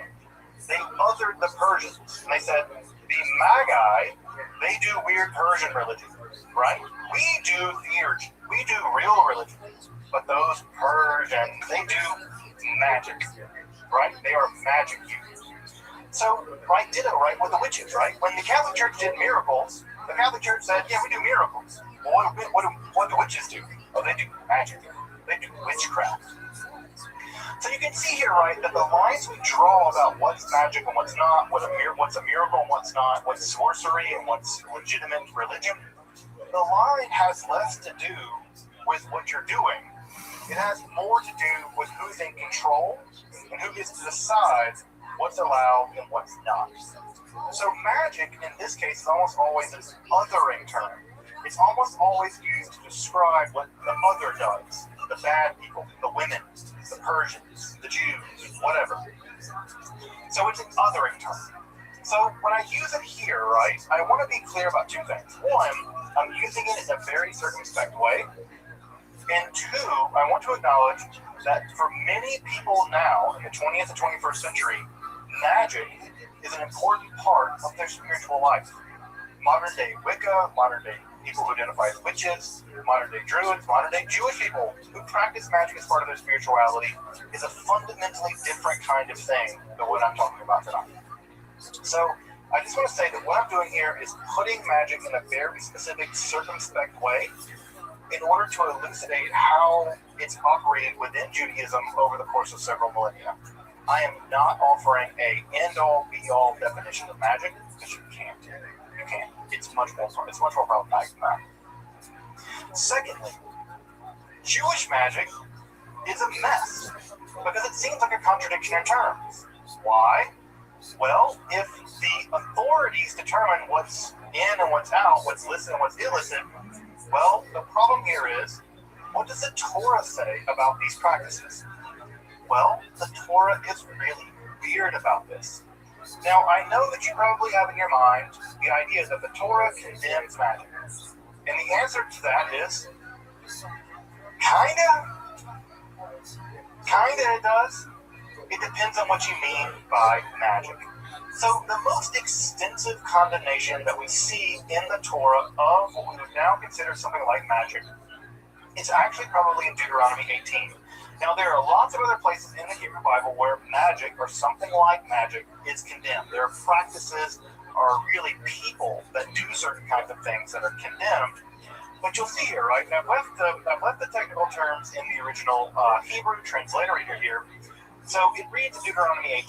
[SPEAKER 2] they othered the Persians. And they said, the Magi, they do weird Persian religion, right? We do theurgy. We do real religion. But those Persians, they do magic, right? They are magic users. So, right, ditto, right, with the witches, right? When the Catholic Church did miracles, the Catholic Church said, yeah, we do miracles. Well, what do witches do? Oh, they do magic. They do witchcraft. So you can see here, right, that the lines we draw about what's magic and what's not, what's a miracle and what's not, what's sorcery and what's legitimate religion, the line has less to do with what you're doing. It has more to do with who's in control and who gets to decide what's allowed and what's not. So magic, in this case, is almost always an othering term. It's almost always used to describe what the other does. The bad people, the women, the Persians, the Jews, whatever. So it's an othering term. So when I use it here, right, I want to be clear about two things. One, I'm using it in a very circumspect way. And two, I want to acknowledge that for many people now in the 20th and 21st century, magic is an important part of their spiritual life. Modern day Wicca, modern day people who identify as witches, modern day Druids, modern day Jewish people who practice magic as part of their spirituality is a fundamentally different kind of thing than what I'm talking about tonight. So I just want to say that what I'm doing here is putting magic in a very specific, circumspect way in order to elucidate how it's operated within Judaism over the course of several millennia. I am not offering a end-all, be-all definition of magic, because you can't. You can't. It's much more problematic than that. Secondly, Jewish magic is a mess, because it seems like a contradiction in terms. Why? Well, if the authorities determine what's in and what's out, what's licit and what's illicit, well, the problem here is, what does the Torah say about these practices? Well, the Torah is really weird about this. Now, I know that you probably have in your mind the idea that the Torah condemns magic. And the answer to that is, kinda it does. It depends on what you mean by magic. So the most extensive condemnation that we see in the Torah of what we would now consider something like magic is actually probably in Deuteronomy 18. Now, there are lots of other places in the Hebrew Bible where magic or something like magic is condemned. There are practices or really people that do certain kinds of things that are condemned. But you'll see here, right? I've left the technical terms in the original Hebrew transliterator here. So it reads in Deuteronomy 18,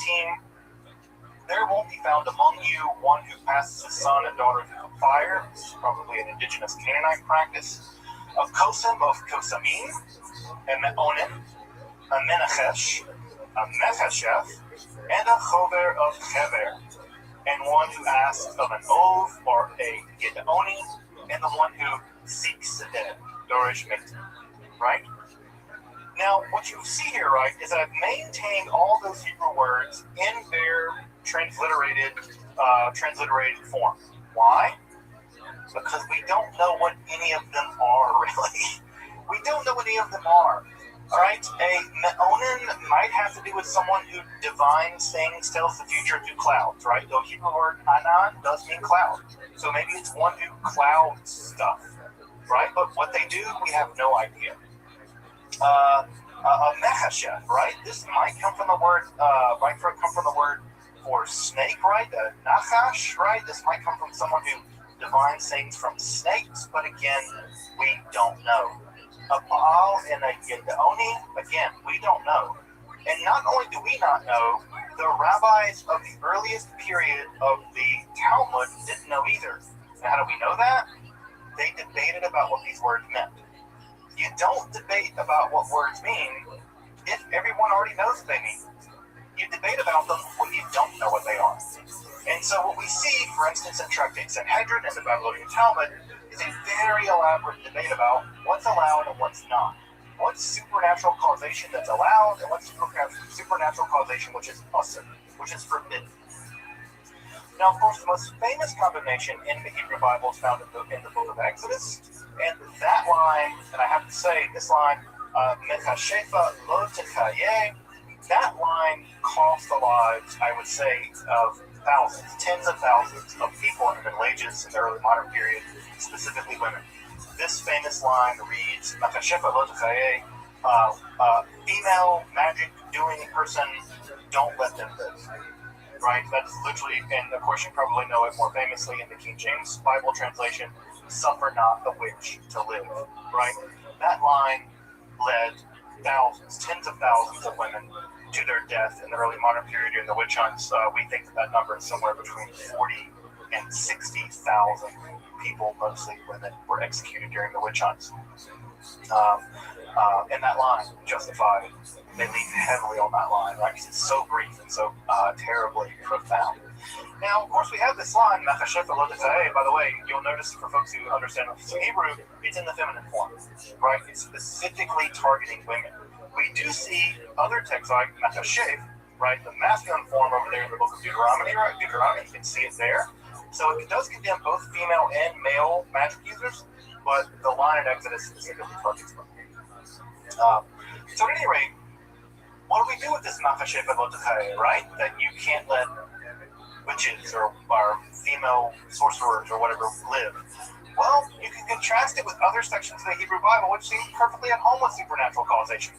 [SPEAKER 2] there won't be found among you one who passes his son and daughter through the fire. This is probably an indigenous Canaanite practice. Of Kosim, of Kosamim, a Me'onim, a Menachesh, a Mechasheth, and a Chover of Chever, and one who asks of an oath or a Gideoni, and the one who seeks the dead, Dorish Mate, right? Now, what you see here, right, is that I've maintained all those Hebrew words in their transliterated form. Why? Because we don't know what any of them are, really. We don't know what any of them are. All right? A Me'onin might have to do with someone who divines things, tells the future through clouds, right? The Hebrew word anan does mean cloud. So maybe it's one who clouds stuff, right? But what they do, we have no idea. A Mechasheth, right? This might come from the word, for snake, right? A Nachash, right? This might come from someone who divines things from snakes, but again, we don't know. A Baal and a Gideoni, again, we don't know. And not only do we not know, the rabbis of the earliest period of the Talmud didn't know either. And how do we know that? They debated about what these words meant. You don't debate about what words mean if everyone already knows what they mean. You debate about them when you don't know what they are. And so what we see, for instance, in Tractate Sanhedrin and the Babylonian Talmud is a very elaborate debate about what's allowed and what's not. What's supernatural causation that's allowed and what's supernatural causation which is asur, which is forbidden. Now, of course, the most famous condemnation in the Hebrew Bible is found in the book of Exodus. And that line, and I have to say, this line, Mechashefa lo techayeh, that line cost the lives, I would say, of thousands, tens of thousands of people in the Middle Ages in the early modern period, specifically women. This famous line reads, Mechashefa lo techayeh, female magic doing person, don't let them live. Right? That's literally, and of course you probably know it more famously in the King James Bible translation, suffer not the witch to live. Right? That line led thousands, tens of thousands of women to their death in the early modern period during the witch hunts. We think that number is somewhere between 40 and 60,000 people, mostly women, were executed during the witch hunts. And that line, justified, they lean heavily on that line, right? Because it's so brief and so terribly profound. Now, of course, we have this line, Mechashefa lo techayeh. By the way, you'll notice for folks who understand some Hebrew, it's in the feminine form, right? It's specifically targeting women. We do see other texts like Mechashef, right? The masculine form over there in the book of Deuteronomy, right? Deuteronomy, you can see it there. So it does condemn both female and male magic users, but the line in Exodus specifically targets women. So at any rate, what do we do with this Mechashefa lo techayeh, right? That you can't let witches or female sorcerers or whatever live. Well, you can contrast it with other sections of the Hebrew Bible which seem perfectly at home with supernatural causation.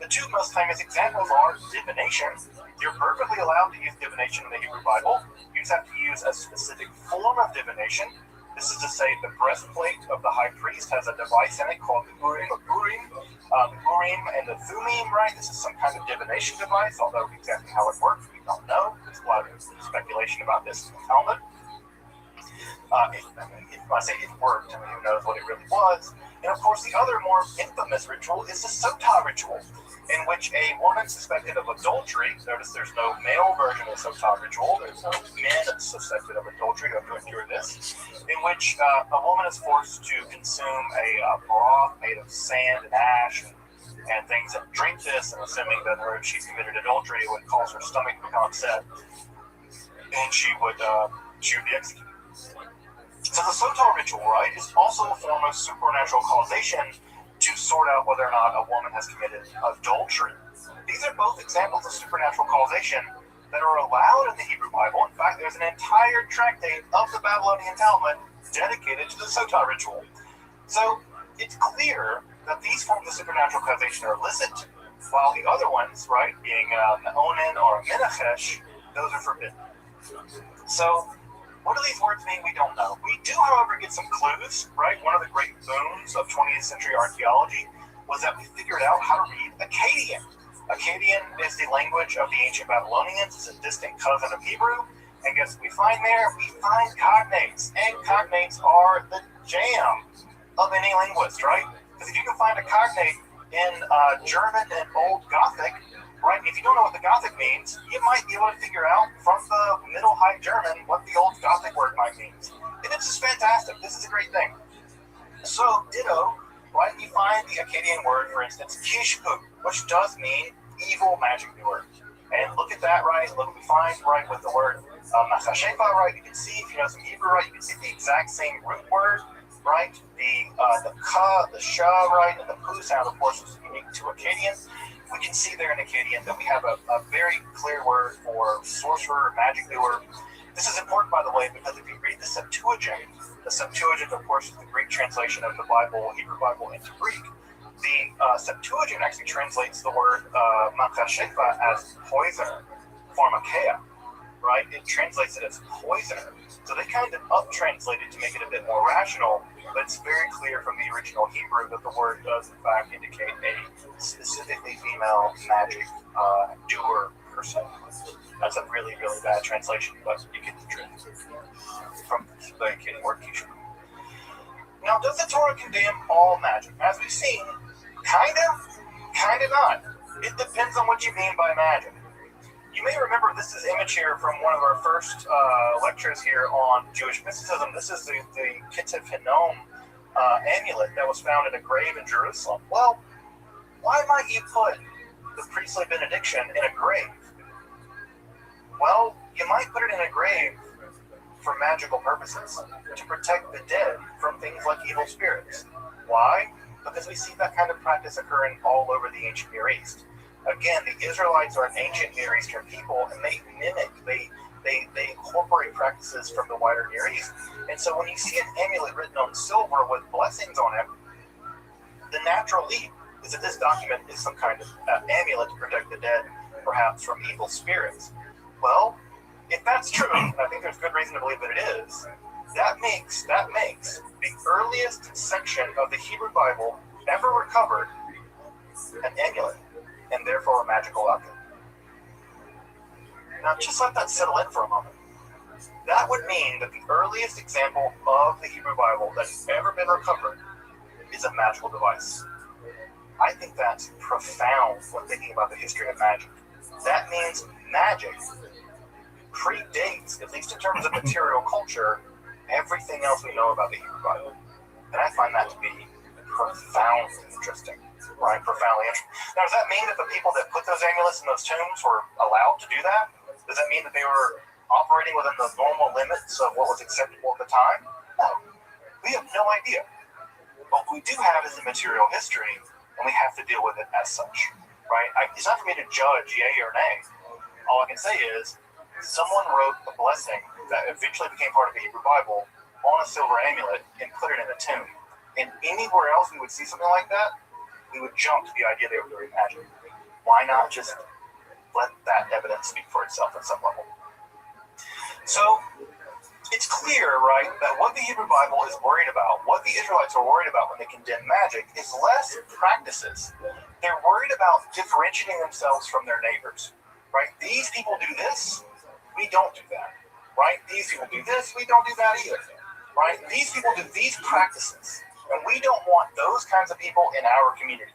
[SPEAKER 2] The two most famous examples are divination. You're perfectly allowed to use divination in the Hebrew Bible. You just have to use a specific form of divination. This is to say the breastplate of the high priest has a device in it called the Urim or Urim. The Urim and the Thummim, right? This is some kind of divination device, although exactly how it works, we don't know. There's a lot of speculation about this in the Talmud. If I say it worked, I mean, who knows what it really was. And of course, the other more infamous ritual is the Sotah ritual, in which a woman suspected of adultery, notice there's no male version of the Sotah ritual, there's no men suspected of adultery who have to endure this, in which a woman is forced to consume a broth made of sand and ash and things, and drink this, and assuming that she's committed adultery, it would cause her stomach to become upset, and she would be executed. So the Sotah ritual, right, is also a form of supernatural causation to sort out whether or not a woman has committed adultery. These are both examples of supernatural causation, that are allowed in the Hebrew Bible. In fact, there's an entire tractate of the Babylonian Talmud dedicated to the Sotah ritual. So it's clear that these forms of supernatural causation are illicit, while the other ones, right, being an onen or a menachesh, those are forbidden. So what do these words mean? We don't know. We do, however, get some clues, right? One of the great boons of 20th century archaeology was that we figured out how to read Akkadian. Akkadian is the language of the ancient Babylonians. It's a distant cousin of Hebrew. And guess what we find there? We find cognates. And cognates are the jam of any linguist, right? Because if you can find a cognate in German and Old Gothic, right? If you don't know what the Gothic means, you might be able to figure out from the Middle High German what the Old Gothic word might mean. And it's just fantastic. This is a great thing. So, ditto, right? You find the Akkadian word, for instance, kishput, which does mean evil magic doer. And look at that, right? Look what we find, right, with the word machashefa, right? You can see, if you know some Hebrew, right, you can see the exact same root word, right? The ka, the sha, right, and the pu sound, of course, is unique to Akkadian. We can see there in Akkadian that we have a very clear word for sorcerer, magic doer. This is important, by the way, because if you read the Septuagint, of course, is the Greek translation of the Bible, Hebrew Bible, into Greek. The Septuagint actually translates the word machashefa as poisoner, pharmakeia, right? It translates it as poisoner. So they kind of up-translate it to make it a bit more rational, but it's very clear from the original Hebrew that the word does, in fact, indicate a specifically female magic doer person. That's a really, really bad translation, but you get the truth from the Akkadian word kishu. Now, does the Torah condemn all magic? As we've seen, kind of not. It depends on what you mean by magic. You may remember this is image here from one of our first lectures here on Jewish mysticism. This is the Ketef Hinnom amulet that was found in a grave in Jerusalem. Well, why might you put the priestly benediction in a grave? Well, you might put it in a grave for magical purposes, to protect the dead from things like evil spirits. Why? Because we see that kind of practice occurring all over the ancient Near East. Again, the Israelites are an ancient Near Eastern people, and they mimic, they incorporate practices from the wider Near East. And so when you see an amulet written on silver with blessings on it, the natural leap is that this document is some kind of amulet to protect the dead, perhaps from evil spirits. Well, if that's true, and I think there's good reason to believe that it is, that makes the earliest section of the Hebrew Bible ever recovered an amulet, and therefore a magical object. Now, just let that settle in for a moment. That would mean that the earliest example of the Hebrew Bible that's ever been recovered is a magical device. I think that's profound when thinking about the history of magic. That means magic predates, at least in terms of material culture, everything else we know about the Hebrew Bible. And I find that to be profoundly interesting, right? Profoundly interesting. Now, does that mean that the people that put those amulets in those tombs were allowed to do that? Does that mean that they were operating within the normal limits of what was acceptable at the time? No. We have no idea. What we do have is the material history, and we have to deal with it as such, right? It's not for me to judge yay or nay. All I can say is, someone wrote a blessing that eventually became part of the Hebrew Bible on a silver amulet and put it in a tomb. And anywhere else we would see something like that, we would jump to the idea they were doing magic. Why not just let that evidence speak for itself at some level? So it's clear, right, that what the Hebrew Bible is worried about, what the Israelites are worried about when they condemn magic, is less practices. They're worried about differentiating themselves from their neighbors, right? These people do this, we don't do that, right? These people do this, we don't do that either, right? These people do these practices, and we don't want those kinds of people in our community.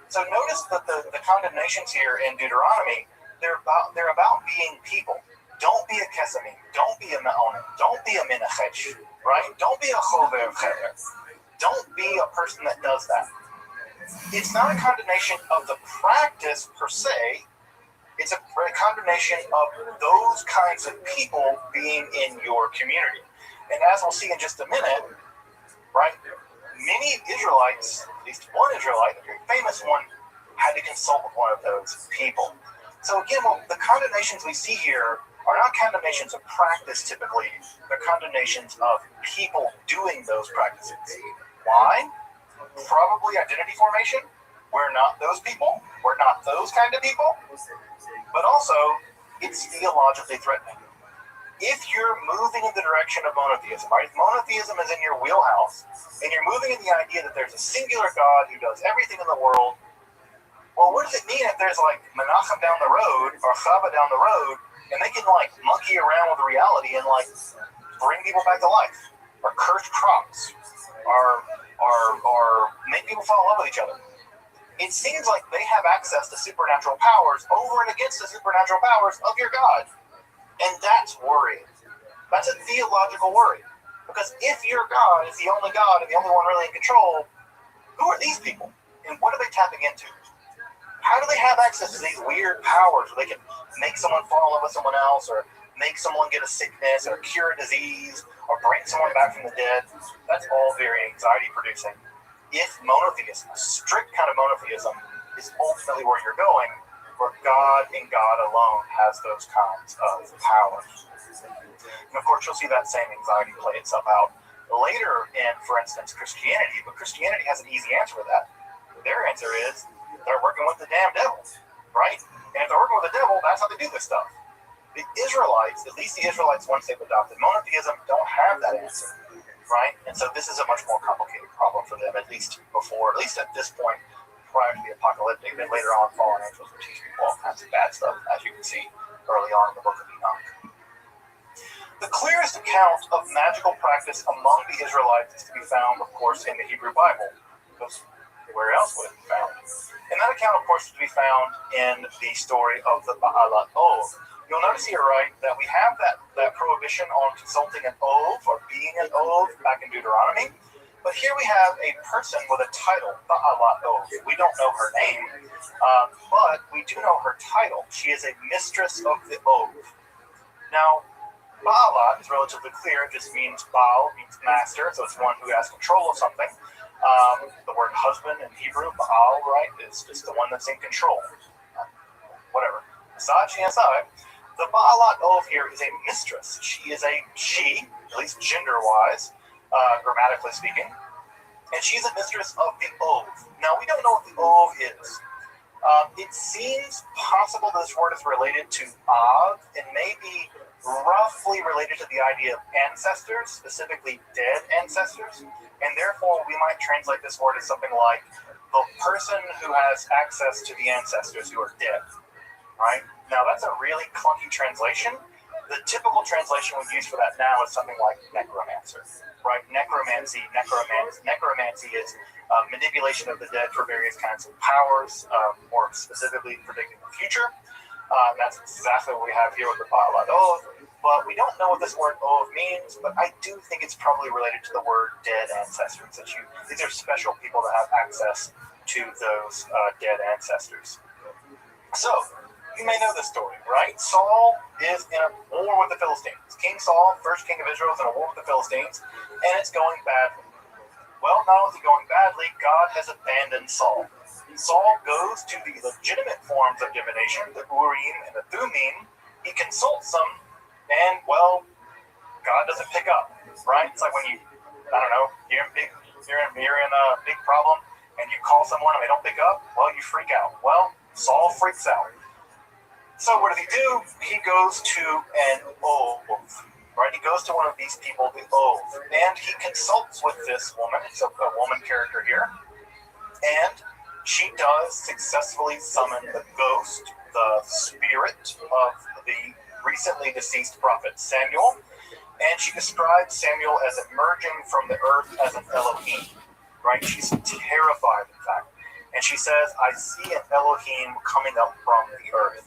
[SPEAKER 2] So notice that the condemnations here in Deuteronomy, they're about being people. Don't be a kesamim, don't be a me'onim, don't be a menachech, right? Don't be a chover cheder. Don't be a person that does that. It's not a condemnation of the practice per se. It's a condemnation of those kinds of people being in your community. And as we'll see in just a minute, right, many Israelites, at least one Israelite, a very famous one, had to consult with one of those people. So again, well, the condemnations we see here are not condemnations of practice typically. They're condemnations of people doing those practices. Why? Probably identity formation. We're not those people. We're not those kind of people. But also, it's theologically threatening. If you're moving in the direction of monotheism, right? If monotheism is in your wheelhouse, and you're moving in the idea that there's a singular God who does everything in the world, well, what does it mean if there's like Menachem down the road or Chava down the road, and they can like monkey around with reality and like bring people back to life, or curse crops, or make people fall in love with each other? It seems like they have access to supernatural powers over and against the supernatural powers of your God. And that's worrying. That's a theological worry. Because if your God is the only God and the only one really in control, who are these people? And what are they tapping into? How do they have access to these weird powers where they can make someone fall in love with someone else, or make someone get a sickness, or cure a disease, or bring someone back from the dead? That's all very anxiety producing. If monotheism, a strict kind of monotheism, is ultimately where you're going, where God and God alone has those kinds of powers. And of course, you'll see that same anxiety play itself out later in, for instance, Christianity. But Christianity has an easy answer for that. Their answer is they're working with the damn devil, right? And if they're working with the devil, that's how they do this stuff. The Israelites, at least the Israelites once they've adopted monotheism, don't have that answer, right? And so this is a much more complicated problem for them, at least at this point, prior to the apocalyptic. Then later on, fallen angels will teach people all kinds of bad stuff, as you can see early on in the book of Enoch. The clearest account of magical practice among the Israelites is to be found, of course, in the Hebrew Bible. Because where else would it be found? And that account, of course, is to be found in the story of the Ba'alat Ov. You'll notice here, right, that we have that prohibition on consulting an Ov or being an Ov back in Deuteronomy. But here we have a person with a title, Ba'alat Ov. We don't know her name, but we do know her title. She is a mistress of the Ov. Now, Ba'alat is relatively clear. It just means Baal means master, so it's one who has control of something. The word husband in Hebrew, Baal, right, is just the one that's in control. Whatever. Aside, the Ba'alat Ov here is a mistress. She is she, at least gender-wise, grammatically speaking, and she's a mistress of the Ov. Now, we don't know what the Ov is. It seems possible this word is related to Av, and maybe roughly related to the idea of ancestors, specifically dead ancestors, and therefore we might translate this word as something like the person who has access to the ancestors who are dead, right? Now, that's a really clunky translation. The typical translation we use for that now is something like necromancer, right? Necromancy is manipulation of the dead for various kinds of powers, more specifically predicting the future. That's exactly what we have here with the Ba'alat Ov. But we don't know what this word Ov means, but I do think it's probably related to the word dead ancestors. These are special people that have access to those dead ancestors. So, you may know this story, right? Saul is in a war with the Philistines. King Saul, first king of Israel, is in a war with the Philistines, and it's going badly. Well, not only is it going badly, God has abandoned Saul. Saul goes to the legitimate forms of divination, the Urim and the Thummim. He consults them, and, well, God doesn't pick up, right? It's like when you're in a big problem, and you call someone and they don't pick up, well, you freak out. Well, Saul freaks out. So what does he do? He goes to an Ov, right? He goes to one of these people, the Ov, and he consults with this woman. It's a woman character here. And she does successfully summon the ghost, the spirit of the recently deceased prophet Samuel. And she describes Samuel as emerging from the earth as an Elohim, right? She's terrified, in fact. And she says, I see an Elohim coming up from the earth.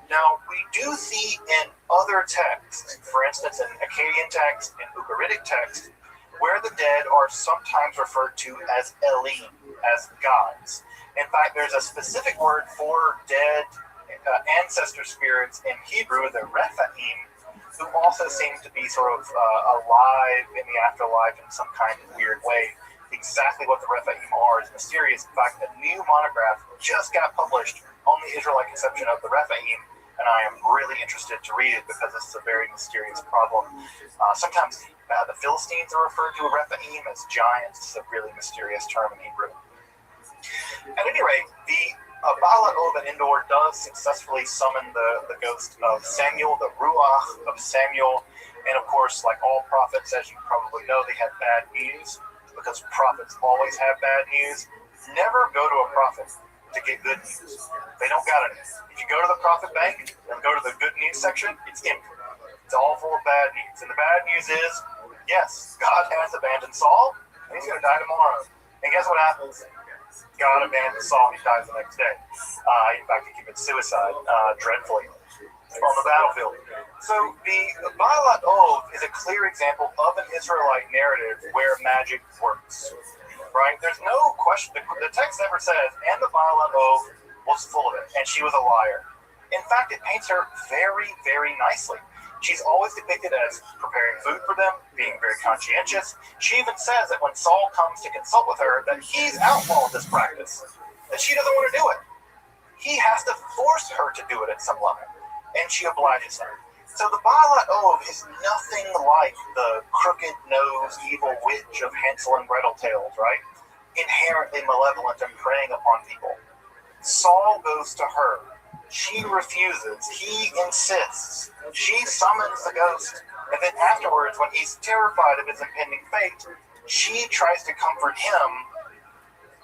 [SPEAKER 2] Now, we do see in other texts, for instance, in Akkadian text, in Ugaritic text, where the dead are sometimes referred to as Elim, as gods. In fact, there's a specific word for dead ancestor spirits in Hebrew, the Rephaim, who also seem to be sort of alive in the afterlife in some kind of weird way. Exactly what the Rephaim are is mysterious. In fact, a new monograph just got published on the Israelite conception of the Rephaim, and I am really interested to read it because this is a very mysterious problem. Sometimes the Philistines are referred to a Rephaim as giants. It's a really mysterious term in Hebrew. At any rate, the Baalat Ov and Endor does successfully summon the ghost of Samuel, the Ruach of Samuel, and of course, like all prophets, as you probably know, they have bad news, because prophets always have bad news. Never go to a prophet to get good news. They don't got it. If you go to the prophet bank and go to the good news section, it's empty. It's all full of bad news. And the bad news is, yes, God has abandoned Saul, and he's going to die tomorrow. And guess what happens? God abandons Saul, he dies the next day. In fact, he commits suicide dreadfully on the battlefield. So the Baalat Ov is a clear example of an Israelite narrative where magic works. Right? There's no question. The text never says, and the Baalat Ov was full of it, and she was a liar. In fact, it paints her very, very nicely. She's always depicted as preparing food for them, being very conscientious. She even says that when Saul comes to consult with her, that he's outlawed this practice, that she doesn't want to do it. He has to force her to do it at some level, and she obliges him. So the Baalat Ov is nothing like the crooked-nosed evil witch of Hansel and Gretel tales, right? Inherently malevolent and preying upon people. Saul goes to her. She refuses. He insists. She summons the ghost. And then afterwards, when he's terrified of his impending fate, she tries to comfort him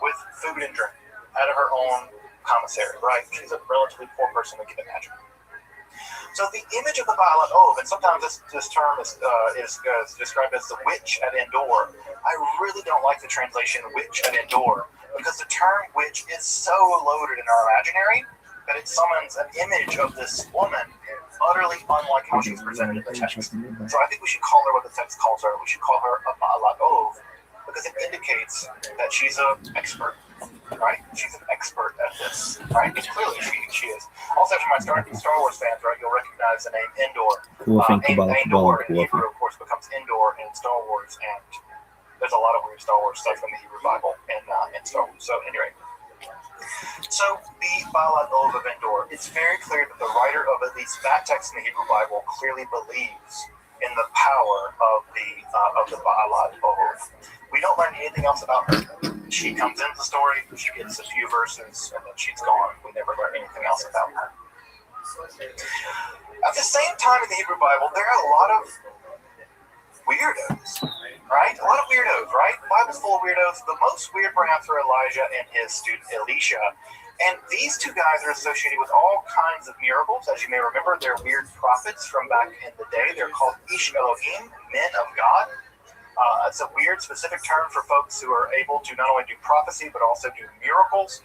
[SPEAKER 2] with food and drink out of her own commissary, right? She's a relatively poor person, we can imagine. So the image of the Baalat Ov, and sometimes this term is described as the witch at Endor. I really don't like the translation witch at Endor, because the term witch is so loaded in our imaginary that it summons an image of this woman utterly unlike how she's presented in the text. So I think we should call her what the text calls her. We should call her a Baalat Ov, because it indicates that she's an expert, right? She's an expert at this, right? Because clearly she is. Also, if you might start Star Wars fans, right, you'll recognize the name Endor. Endor in Hebrew, of course, becomes Endor in Star Wars, and there's a lot of weird Star Wars stuff in the Hebrew Bible and Star Wars. So anyway. So the Baalat Ov of Endor, it's very clear that the writer of at least that text in the Hebrew Bible clearly believes in the power of the Baalat Ov. We don't learn anything else about her. She comes into the story, she gets a few verses, and then she's gone. We never learn anything else about her. At the same time in the Hebrew Bible, there are a lot of weirdos, right? A lot of weirdos, right? The Bible's full of weirdos. The most weird, perhaps, are Elijah and his student Elisha. And these two guys are associated with all kinds of miracles. As you may remember, they're weird prophets from back in the day. They're called Ish Elohim, men of God. It's a weird, specific term for folks who are able to not only do prophecy, but also do miracles.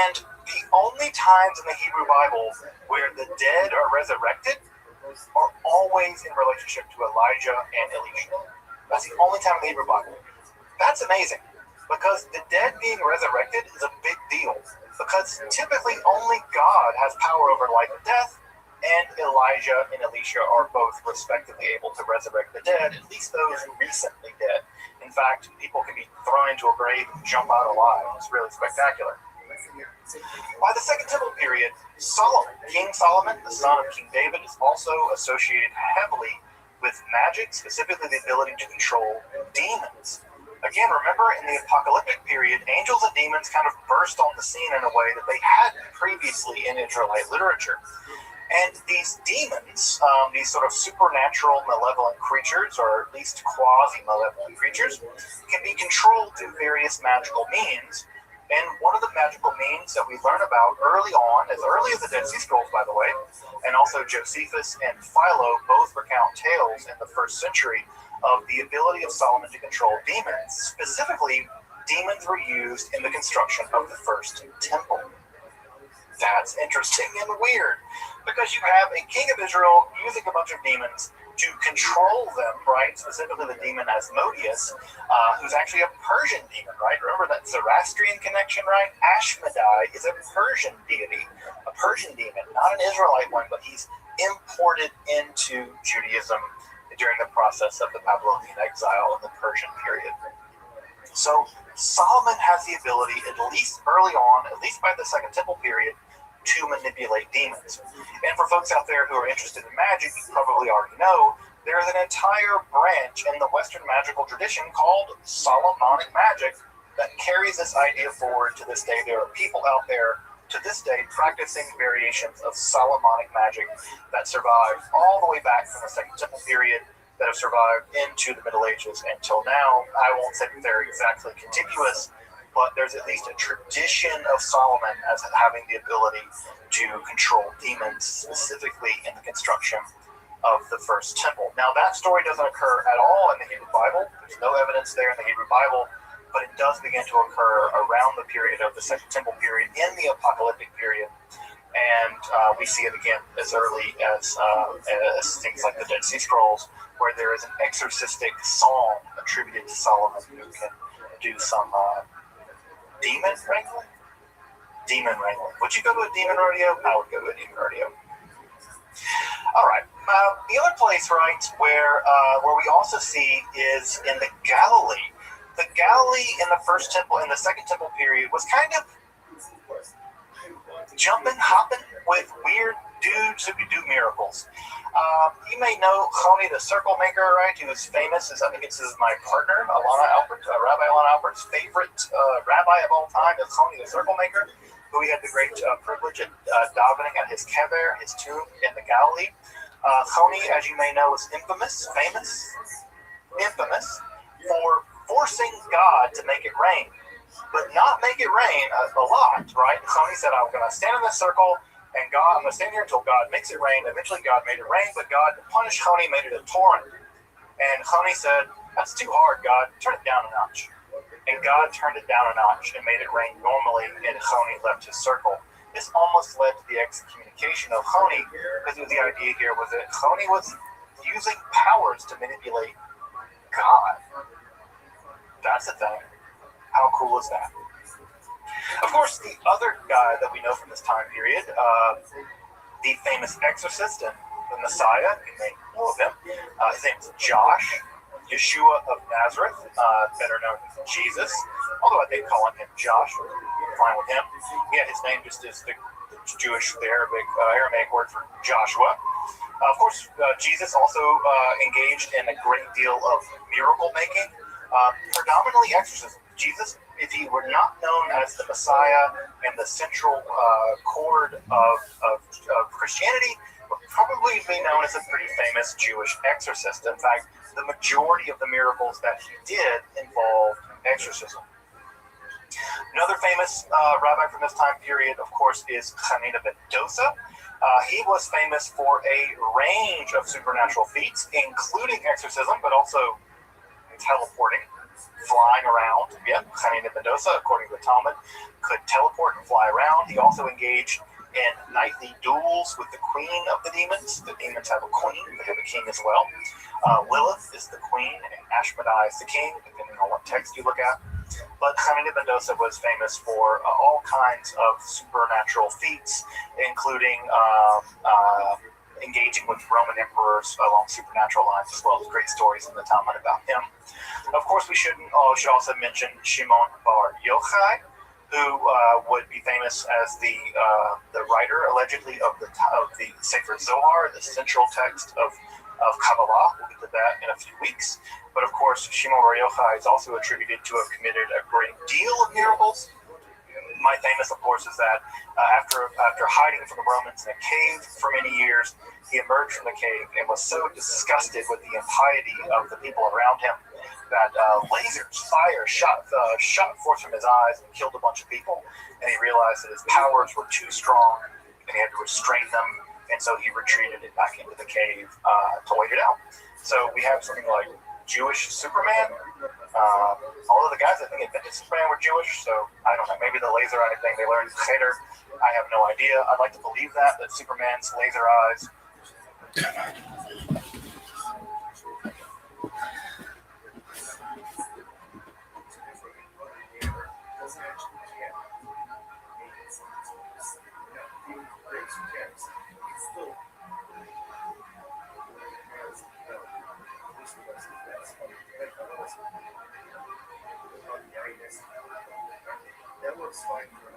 [SPEAKER 2] And the only times in the Hebrew Bible where the dead are resurrected are always in relationship to Elijah and Elisha. That's the only time in the Hebrew Bible. That's amazing, because the dead being resurrected is a big deal, because typically only God has power over life and death, and Elijah and Elisha are both respectively able to resurrect the dead, at least those recently dead. In fact, people can be thrown into a grave and jump out alive. It's really spectacular. By the Second Temple period, Solomon, King Solomon, the son of King David, is also associated heavily with magic, specifically the ability to control demons. Again, remember, in the apocalyptic period, angels and demons kind of burst on the scene in a way that they hadn't previously in Israelite literature. And these demons, these sort of supernatural malevolent creatures, or at least quasi-malevolent creatures, can be controlled through various magical means. And one of the magical means that we learn about early on, as early as the Dead Sea Scrolls, by the way, and also Josephus and Philo both recount tales in the 1st century of the ability of Solomon to control demons. Specifically, demons were used in the construction of the first temple. That's interesting and weird, because you have a king of Israel using a bunch of demons to control them, right? Specifically the demon Asmodeus, who's actually a Persian demon, right? Remember that Zoroastrian connection, right? Ashmedai is a Persian deity, a Persian demon, not an Israelite one, but he's imported into Judaism during the process of the Babylonian exile in the Persian period. So Solomon has the ability, at least early on, at least by the Second Temple period, to manipulate demons. And for folks out there who are interested in magic, you probably already know there is an entire branch in the Western magical tradition called Solomonic magic that carries this idea forward to this day. There are people out there to this day practicing variations of Solomonic magic that survive all the way back from the Second Temple period, that have survived into the Middle Ages until now. I won't say that they're exactly contiguous, but there's at least a tradition of Solomon as having the ability to control demons, specifically in the construction of the first temple. Now, that story doesn't occur at all in the Hebrew Bible. There's no evidence there in the Hebrew Bible, but it does begin to occur around the period of the Second Temple period, in the apocalyptic period. And we see it again as early as things like the Dead Sea Scrolls, where there is an exorcistic psalm attributed to Solomon who can do some demon wrangling. Would you go to a demon rodeo? I would go to a demon rodeo. All right. The other place, right, where we also see is in the Galilee. The Galilee in the first temple, in the Second Temple period, was kind of jumping, hopping with weird dudes who could do miracles. You may know Choni the Circle Maker, right? He was famous. I think this is my partner, Alana Albert, Rabbi Alana Albert's favorite rabbi of all time is Choni the Circle Maker, who we had the great privilege of davening at his kever, his tomb in the Galilee. Choni, as you may know, is famous for forcing God to make it rain, but not make it rain a lot, right? Choni said, I'm going to stand in this circle, and I'm going to stand here until God makes it rain. Eventually, God made it rain, but God punished Choni, made it a torrent. And Choni said, that's too hard, God. Turn it down a notch. And God turned it down a notch and made it rain normally, and Choni left his circle. This almost led to the excommunication of Choni, because the idea here was that Choni was using powers to manipulate God. That's the thing. How cool is that? Of course, the other guy that we know from this time period, the famous exorcist and the Messiah, you may know of him. His name is Josh, Yeshua of Nazareth, better known as Jesus, although I think calling him Josh would be fine with him. Yeah, his name just is the Jewish, the Aramaic word for Joshua. Of course, Jesus also engaged in a great deal of miracle making, predominantly exorcism. Jesus, if he were not known as the Messiah and the central chord of Christianity, would probably be known as a pretty famous Jewish exorcist. In fact, the majority of the miracles that he did involved exorcism. Another famous rabbi from this time period, of course, is Hanina ben Dosa. He was famous for a range of supernatural feats, including exorcism, but also teleporting, flying around. Yep, Hanina ben Dosa, according to the Talmud, could teleport and fly around. He also engaged in nightly duels with the queen of the demons. The demons have a queen, they have a king as well. Lilith is the queen, and Ashmedai is the king, depending on what text you look at. But Hanina ben Dosa was famous for all kinds of supernatural feats, including engaging with Roman emperors along supernatural lines, as well as great stories in the Talmud about him. Of course, we should also mention Shimon bar Yochai, who would be famous as the writer, allegedly, of the Sefer Zohar, the central text of Kabbalah. We'll get to that in a few weeks. But of course, Shimon bar Yochai is also attributed to have committed a great deal of miracles. My famous, of course, is that after hiding from the Romans in a cave for many years, he emerged from the cave and was so disgusted with the impiety of the people around him that lasers, fire shot forth from his eyes and killed a bunch of people. And he realized that his powers were too strong and he had to restrain them. And so he retreated it back into the cave to wait it out. So we have something like Jewish Superman. All of the guys I think invented Superman were Jewish, so I don't know. Maybe the laser eye thing they learned later. I have no idea. I'd like to believe that Superman's laser eyes. That works fine for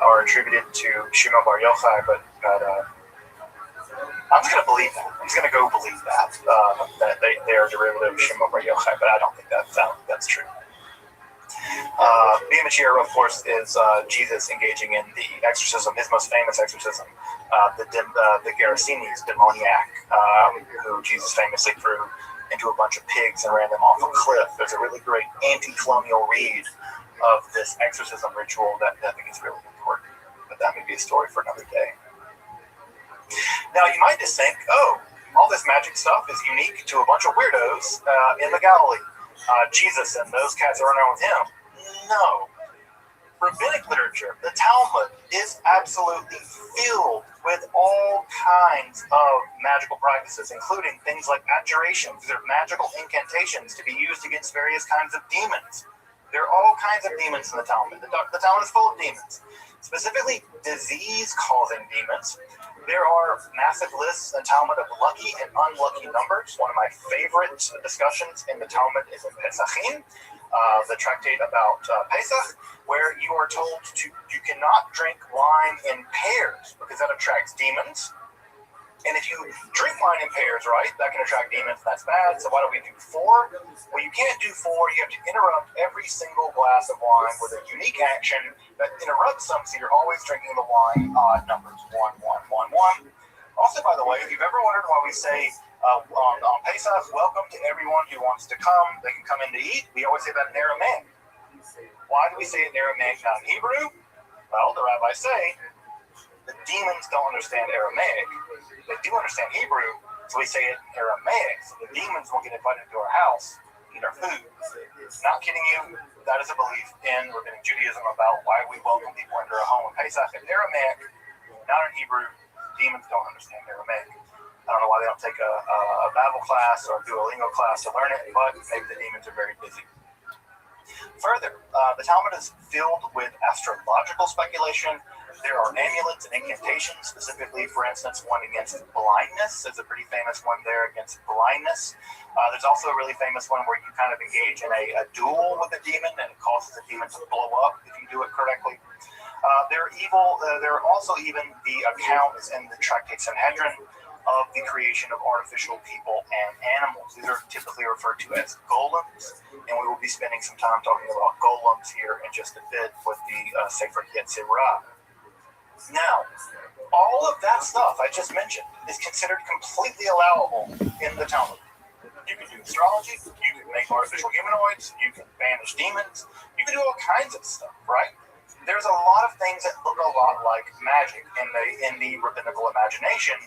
[SPEAKER 2] Are attributed to Shimon Bar Yochai, but I'm just going to believe that. I'm just going to go believe that they are derivative of Shimon Bar Yochai, but I don't think that's true. Bima Chiaro, of course, is Jesus engaging in the exorcism, his most famous exorcism, the Gerasenes demoniac, who Jesus famously threw into a bunch of pigs and ran them off a cliff. There's a really great anti-colonial read of this exorcism ritual that I think is really important, but that may be a story for another day. Now, you might just think, oh, all this magic stuff is unique to a bunch of weirdos in the Galilee. Jesus and those cats that run around with him. No. Rabbinic literature, the Talmud, is absolutely filled with all kinds of magical practices, including things like abjurations. These are magical incantations to be used against various kinds of demons. There are all kinds of demons in the Talmud. The Talmud is full of demons, specifically disease-causing demons. There are massive lists in the Talmud of lucky and unlucky numbers. One of my favorite discussions in the Talmud is in Pesachim, the tractate about Pesach, where you are told you cannot drink wine in pairs because that attracts demons. And if you drink wine in pairs, right, that can attract demons. That's bad. So why don't we do 4? Well, you can't do 4. You have to interrupt every single glass of wine with a unique action that interrupts them, so you're always drinking the wine odd numbers. 1, 1, 1, 1. Also, by the way, if you've ever wondered why we say on Pesach, welcome to everyone who wants to come, they can come in to eat, we always say that in Aramaic. Why do we say it in Aramaic, not in Hebrew? Well, the rabbis say the demons don't understand Aramaic. They do understand Hebrew, so we say it in Aramaic. So the demons won't get invited to our house, eat our food. Not kidding you. That is a belief in Rabbinic Judaism about why we welcome people into our home in Pesach in Aramaic, not in Hebrew. Demons don't understand Aramaic. I don't know why they don't take a Bible class or a Duolingo class to learn it, but maybe the demons are very busy. Further, the Talmud is filled with astrological speculation. There are amulets and incantations, specifically, for instance, one against blindness. There's a pretty famous one there against blindness. There's also a really famous one where you kind of engage in a duel with a demon, and it causes the demon to blow up if you do it correctly. There are also even the accounts in the Tractate Sanhedrin of the creation of artificial people and animals. These are typically referred to as golems, and we will be spending some time talking about golems here in just a bit with the Sefer Yetzirah. Now, all of that stuff I just mentioned is considered completely allowable in the Talmud. You can do astrology, you can make artificial humanoids, you can banish demons, you can do all kinds of stuff, right? There's a lot of things that look a lot like magic in the rabbinical imagination,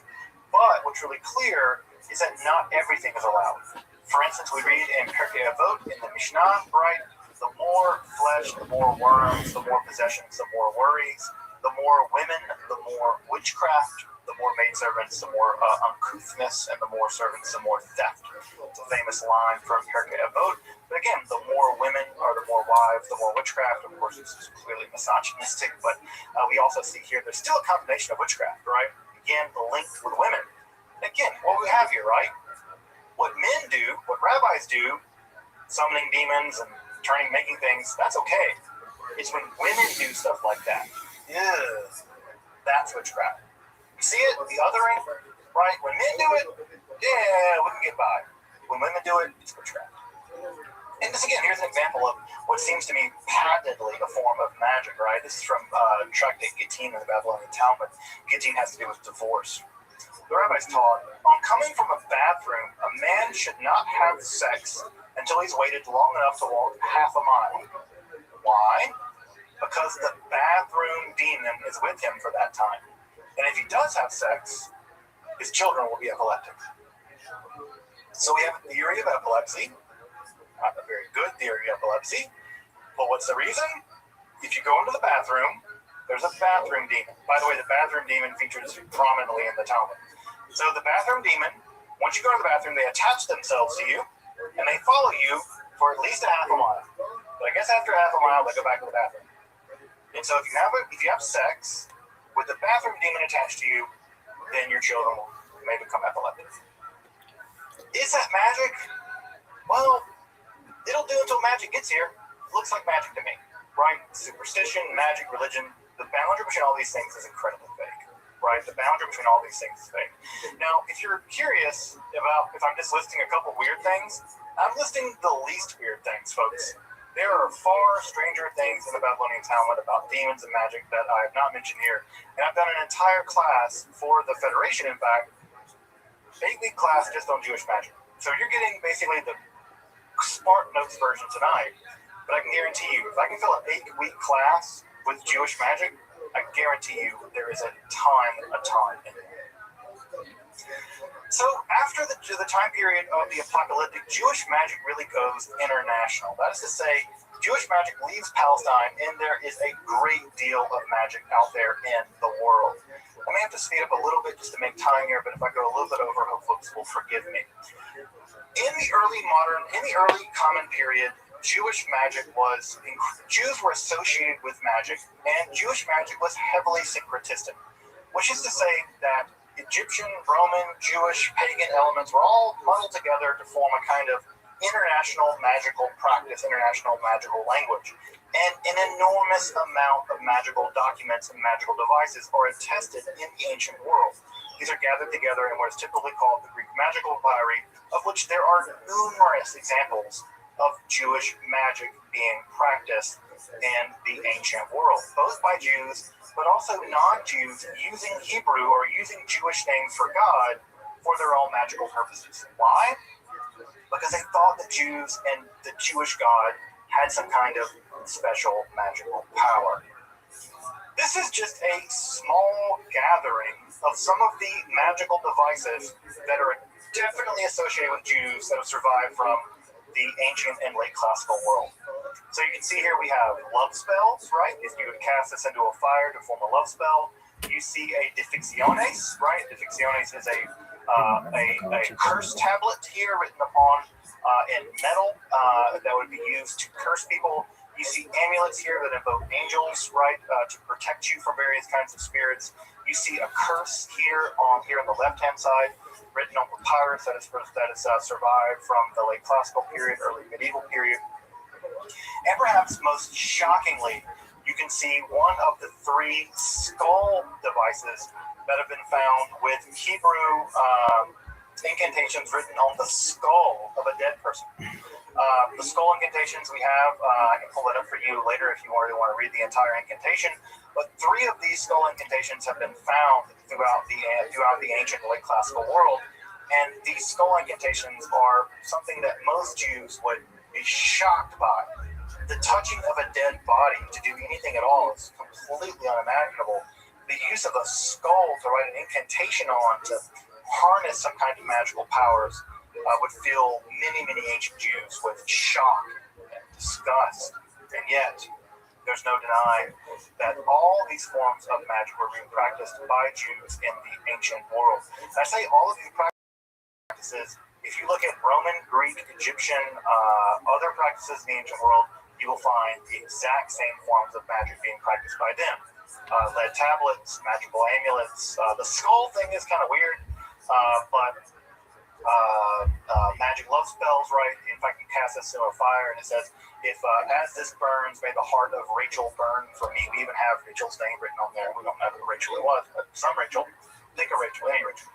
[SPEAKER 2] but what's really clear is that not everything is allowed. For instance, we read in Pirkei Avot in the Mishnah, right? The more flesh, the more worms, the more possessions, the more worries. The more women, the more witchcraft. The more maidservants, the more uncouthness, and the more servants, the more theft. It's a famous line from Pirkei Avot. But again, the more women are the more wives, the more witchcraft. Of course, this is clearly misogynistic, but we also see here there's still a combination of witchcraft, right? Again, the link with women. Again, what we have here, right? What men do, what rabbis do, summoning demons and making things, that's okay. It's when women do stuff like that. Yeah, that's witchcraft. You see it? The other end, right? When men do it, yeah, we can get by. When women do it, it's witchcraft. And this again, here's an example of what seems to me patently a form of magic, right? This is from Tractate Gittin in the Babylonian Talmud. Gittin has to do with divorce. The rabbis taught, on coming from a bathroom, a man should not have sex until he's waited long enough to walk half a mile. Why? Because the bathroom demon is with him for that time. And if he does have sex, his children will be epileptic. So we have a theory of epilepsy, not a very good theory of epilepsy, but what's the reason? If you go into the bathroom, there's a bathroom demon. By the way, the bathroom demon features prominently in the Talmud. So the bathroom demon, once you go to the bathroom, they attach themselves to you, and they follow you for at least a half a mile. But I guess after half a mile, they go back to the bathroom. And so if you have sex with the bathroom demon attached to you, then your children may become epileptic. Is that magic? Well, it'll do until magic gets here. Looks like magic to me, right? Superstition, magic, religion, the boundary between all these things is incredibly vague, right? The boundary between all these things is vague. Now, if you're curious about if I'm just listing a couple weird things, I'm listing the least weird things, folks. There are far stranger things in the Babylonian Talmud about demons and magic that I have not mentioned here. And I've done an entire class for the Federation, in fact, 8-week class just on Jewish magic. So you're getting basically the Spark Notes version tonight. But I can guarantee you, if I can fill an 8-week class with Jewish magic, I guarantee you there is a ton in there. So after the time period of the apocalyptic, Jewish magic really goes international. That is to say, Jewish magic leaves Palestine, and there is a great deal of magic out there in the world. I may have to speed up a little bit just to make time here, but if I go a little bit over, hope folks will forgive me. In the early common period, Jews were associated with magic, and Jewish magic was heavily syncretistic, which is to say that Egyptian, Roman, Jewish, pagan elements were all muddled together to form a kind of international magical practice, international magical language. And an enormous amount of magical documents and magical devices are attested in the ancient world. These are gathered together in what is typically called the Greek magical papyri, of which there are numerous examples of Jewish magic being practiced in the ancient world, both by Jews but also non-Jews using Hebrew or using Jewish names for God for their own magical purposes. Why? Because they thought the Jews and the Jewish God had some kind of special magical power. This is just a small gathering of some of the magical devices that are definitely associated with Jews that have survived from the ancient and late classical world. So you can see here we have love spells, right? If you would cast this into a fire to form a love spell. You see a Defixiones, right? Defixiones is a curse tablet here written upon in metal that would be used to curse people. You see amulets here that invoke angels, right, to protect you from various kinds of spirits. You see a curse here in the left-hand side, written on papyrus that is survived from the late classical period, early medieval period. And perhaps most shockingly, you can see one of the 3 skull devices that have been found with Hebrew incantations written on the skull of a dead person. The skull incantations we have, I can pull it up for you later if you already want to read the entire incantation. But 3 of these skull incantations have been found throughout the ancient late classical world. And these skull incantations are something that most Jews would be shocked by. The touching of a dead body to do anything at all is completely unimaginable. The use of a skull to write an incantation on to harness some kind of magical powers would fill many, many ancient Jews with shock and disgust. And yet, there's no denying that all these forms of magic were being practiced by Jews in the ancient world. And I say all of these practices, if you look at Roman, Greek, Egyptian, other practices in the ancient world, you will find the exact same forms of magic being practiced by them. Lead tablets, magical amulets. The skull thing is kind of weird, but magic love spells, right? In fact, you cast this into a fire, and it says, if as this burns, may the heart of Rachel burn for me. We even have Rachel's name written on there. We don't know who Rachel it was, but some Rachel. Think of Rachel, any Rachel.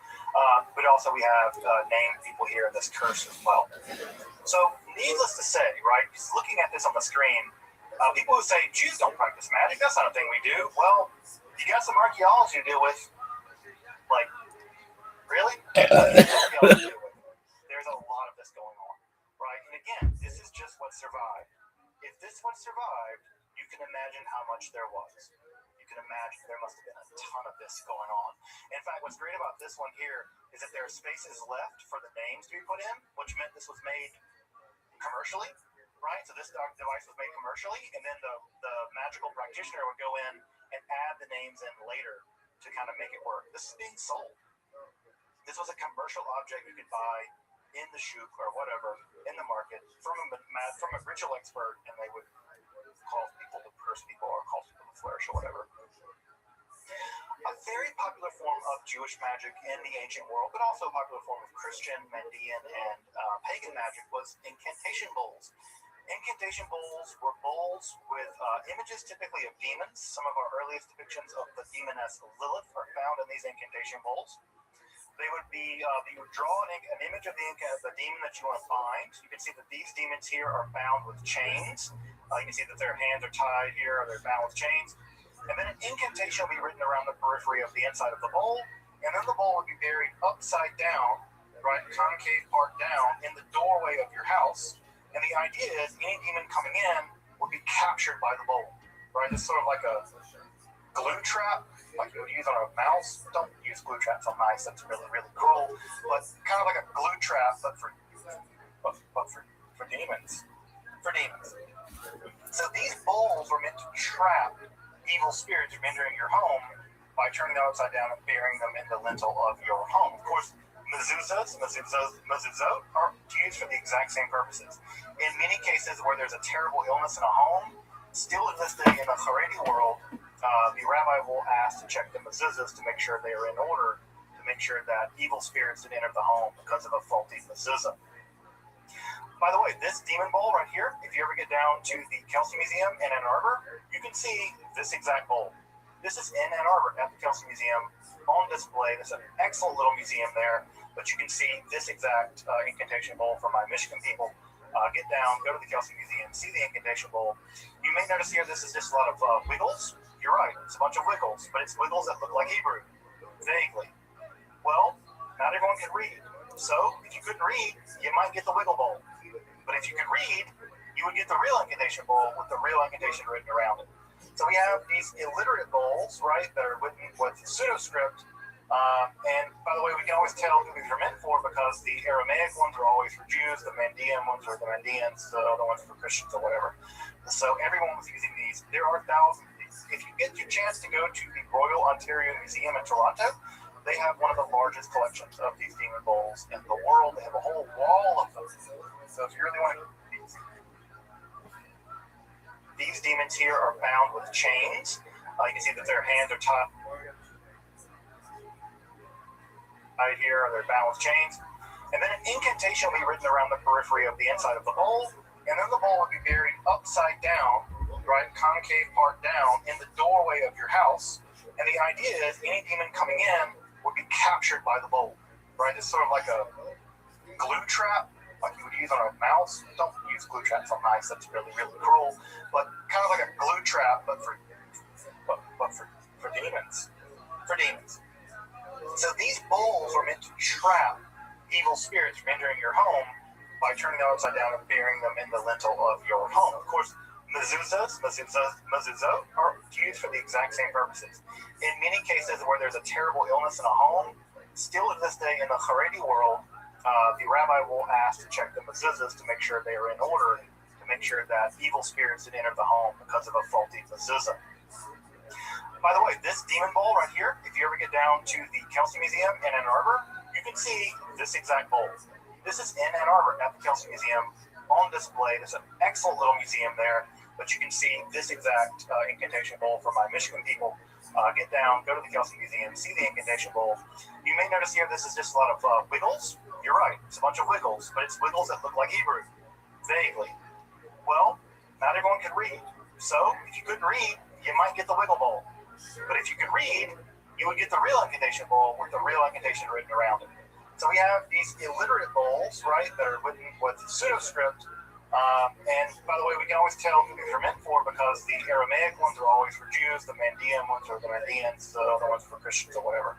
[SPEAKER 2] But also we have named people here in this curse as well. So, needless to say, right, just looking at this on the screen, people who say Jews don't practice magic, that's not a thing we do. Well, you got some archaeology to deal with. Like, really? There's a lot of this going on, right? And again, this is just what survived. If this one survived, you can imagine how much there was. You can imagine there must have been a ton of this going on. In fact, what's great about this one here is that there are spaces left for the names to be put in, which meant this was made commercially, right? So this device was made commercially, and then the magical practitioner would go in and add the names in later to kind of make it work. This is being sold. This was a commercial object you could buy in the shuk or whatever in the market from a ritual expert, and they would cause people to curse people or cause people to flourish or whatever. A very popular form of Jewish magic in the ancient world, but also a popular form of Christian, Mandean, and pagan magic was incantation bowls. Incantation bowls were bowls with images typically of demons. Some of our earliest depictions of the demoness Lilith are found in these incantation bowls. They would be, you would draw an image of the demon that you want to bind. You can see that these demons here are bound with chains. You can see that their hands are tied here, or they're bound with chains. And then an incantation will be written around the periphery of the inside of the bowl, and then the bowl would be buried upside down, right, concave part down, in the doorway of your house. And the idea is any demon coming in would be captured by the bowl, right? It's sort of like a glue trap, like you would use on a mouse. Don't use glue traps on mice, that's really, really cruel. But kind of like a glue trap, but for demons. For demons. So these bowls were meant to trap evil spirits from entering your home by turning them upside down and burying them in the lintel of your home. Of course, mezuzot are used for the exact same purposes. In many cases where there's a terrible illness in a home, still to this day in the Haredi world, the rabbi will ask to check the mezuzahs to make sure they are in order, to make sure that evil spirits didn't enter the home because of a faulty mezuzah. By the way, this demon bowl right here, if you ever get down to the Kelsey Museum in Ann Arbor, you can see this exact bowl. This is in Ann Arbor at the Kelsey Museum on display. There's an excellent little museum there, but you can see this exact incantation bowl for my Michigan people. Get down, go to the Kelsey Museum, see the incantation bowl. You may notice here this is just a lot of wiggles. You're right, it's a bunch of wiggles, but it's wiggles that look like Hebrew, vaguely. Well, not everyone can read. So, if you couldn't read, you might get the wiggle bowl. But if you could read, you would get the real incantation bowl with the real incantation written around it. So we have these illiterate bowls, right, that are written with pseudoscript. And by the way, we can always tell who these are meant for because the Aramaic ones are always for Jews, the Mandean ones are the Mandeans, the other ones for Christians or whatever. So everyone was using these. There are thousands of these. If you get your chance to go to the Royal Ontario Museum in Toronto, they have one of the largest collections of these demon bowls in the world. They have a whole wall of them. So if you really want to These demons here are bound with chains. You can see that their hands are tied here, or they're bound with chains. And then an incantation will be written around the periphery of the inside of the bowl, and then the bowl would be buried upside down, right, concave part down, in the doorway of your house. And the idea is any demon coming in would be captured by the bowl, right? It's sort of like a glue trap, like you would use on a mouse. Don't use glue traps on mice, that's really, really cruel. But kind of like a glue trap, but for demons. For demons. So these bowls are meant to trap evil spirits from entering your home by turning them upside down and burying them in the lintel of your home. Of course, mezuzahs are used for the exact same purposes. In many cases where there's a terrible illness in a home, still to this day in the Haredi world, the rabbi will ask to check the mezuzahs to make sure they are in order, to make sure that evil spirits didn't enter the home because of a faulty mezuzah. By the way, this demon bowl right here, if you ever get down to the Kelsey Museum in Ann Arbor, you can see this exact bowl. This is in Ann Arbor at the Kelsey Museum on display. There's an excellent little museum there, but you can see this exact incantation bowl for my Michigan people. Get down, go to the Kelsey Museum, see the incantation bowl. You may notice here this is just a lot of wiggles. You're right, it's a bunch of wiggles, but it's wiggles that look like Hebrew, vaguely. Well, not everyone can read. So if you couldn't read, you might get the wiggle bowl. But if you could read, you would get the real incantation bowl with the real incantation written around it. So we have these illiterate bowls, right, that are written with pseudo-script. And by the way, we can always tell who these are meant for because the Aramaic ones are always for Jews, the Mandean ones are the Mandeans, the other ones for Christians or whatever.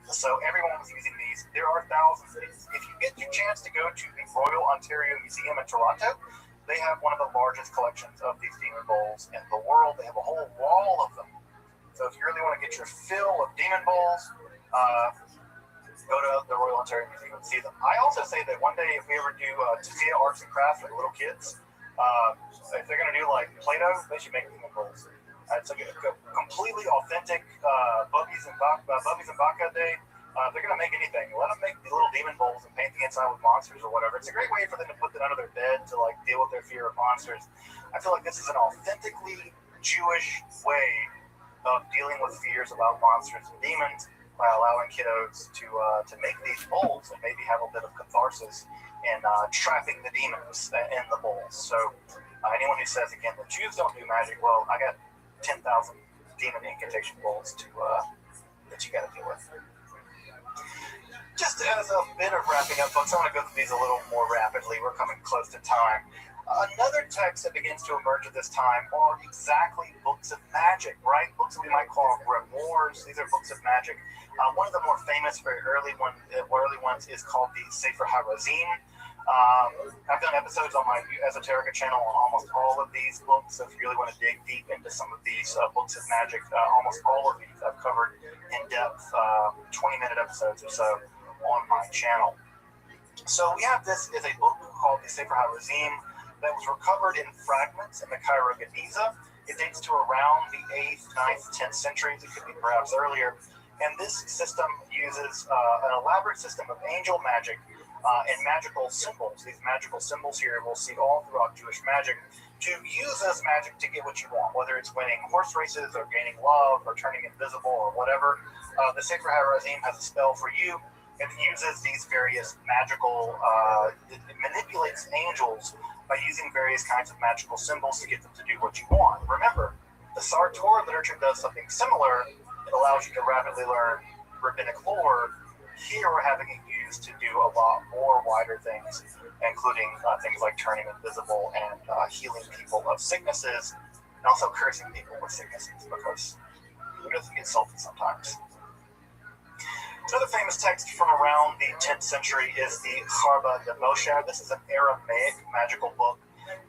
[SPEAKER 2] So everyone was using these. There are thousands of these. If you get your chance to go to the Royal Ontario Museum in Toronto, they have one of the largest collections of these demon bowls in the world. They have a whole wall of them. So if you really want to get your fill of demon bowls, go to the Royal Ontario Museum and see them. I also say that one day if we ever do Tazia Arts and Crafts for little kids, if they're going to do like Play-Doh, they should make demon bowls. It's like a completely authentic Bubbies and Baka Day. If they're going to make anything, let them make the little demon bowls and paint the inside with monsters or whatever. It's a great way for them to put it under their bed to like deal with their fear of monsters. I feel like this is an authentically Jewish way of dealing with fears about monsters and demons by allowing kiddos to make these bowls and maybe have a bit of catharsis in trapping the demons in the bowls. So anyone who says again that Jews don't do magic, well, I got 10,000 demon incantation bowls that you got to deal with. Just as a bit of wrapping up, folks, I want to go through these a little more rapidly. We're coming close to time. Another text that begins to emerge at this time are exactly books of magic, right? Books that we might call grimoires. These are books of magic. One of the more famous, very early ones is called the Sefer HaRazim. I've done episodes on my Esoterica channel on almost all of these books. So if you really want to dig deep into some of these books of magic, almost all of these I've covered in depth, 20-minute episodes or so on my channel. So we have this is a book called the Sefer HaRazim that was recovered in fragments in the Cairo Geniza. It dates to around the 8th, 9th, 10th centuries. It could be perhaps earlier. And this system uses an elaborate system of angel magic and magical symbols. These magical symbols here we'll see all throughout Jewish magic to use this magic to get what you want, whether it's winning horse races or gaining love or turning invisible or whatever. The Sefer HaRazim has a spell for you. It uses these various magical, it manipulates angels by using various kinds of magical symbols to get them to do what you want. Remember, the Sar Torah literature does something similar. It allows you to rapidly learn rabbinic lore. Here we're having it used to do a lot more wider things, including things like turning invisible and healing people of sicknesses, and also cursing people with sicknesses, because who doesn't get salty sometimes? Another famous text from around the 10th century is the Charba de Moshe. This is an Aramaic magical book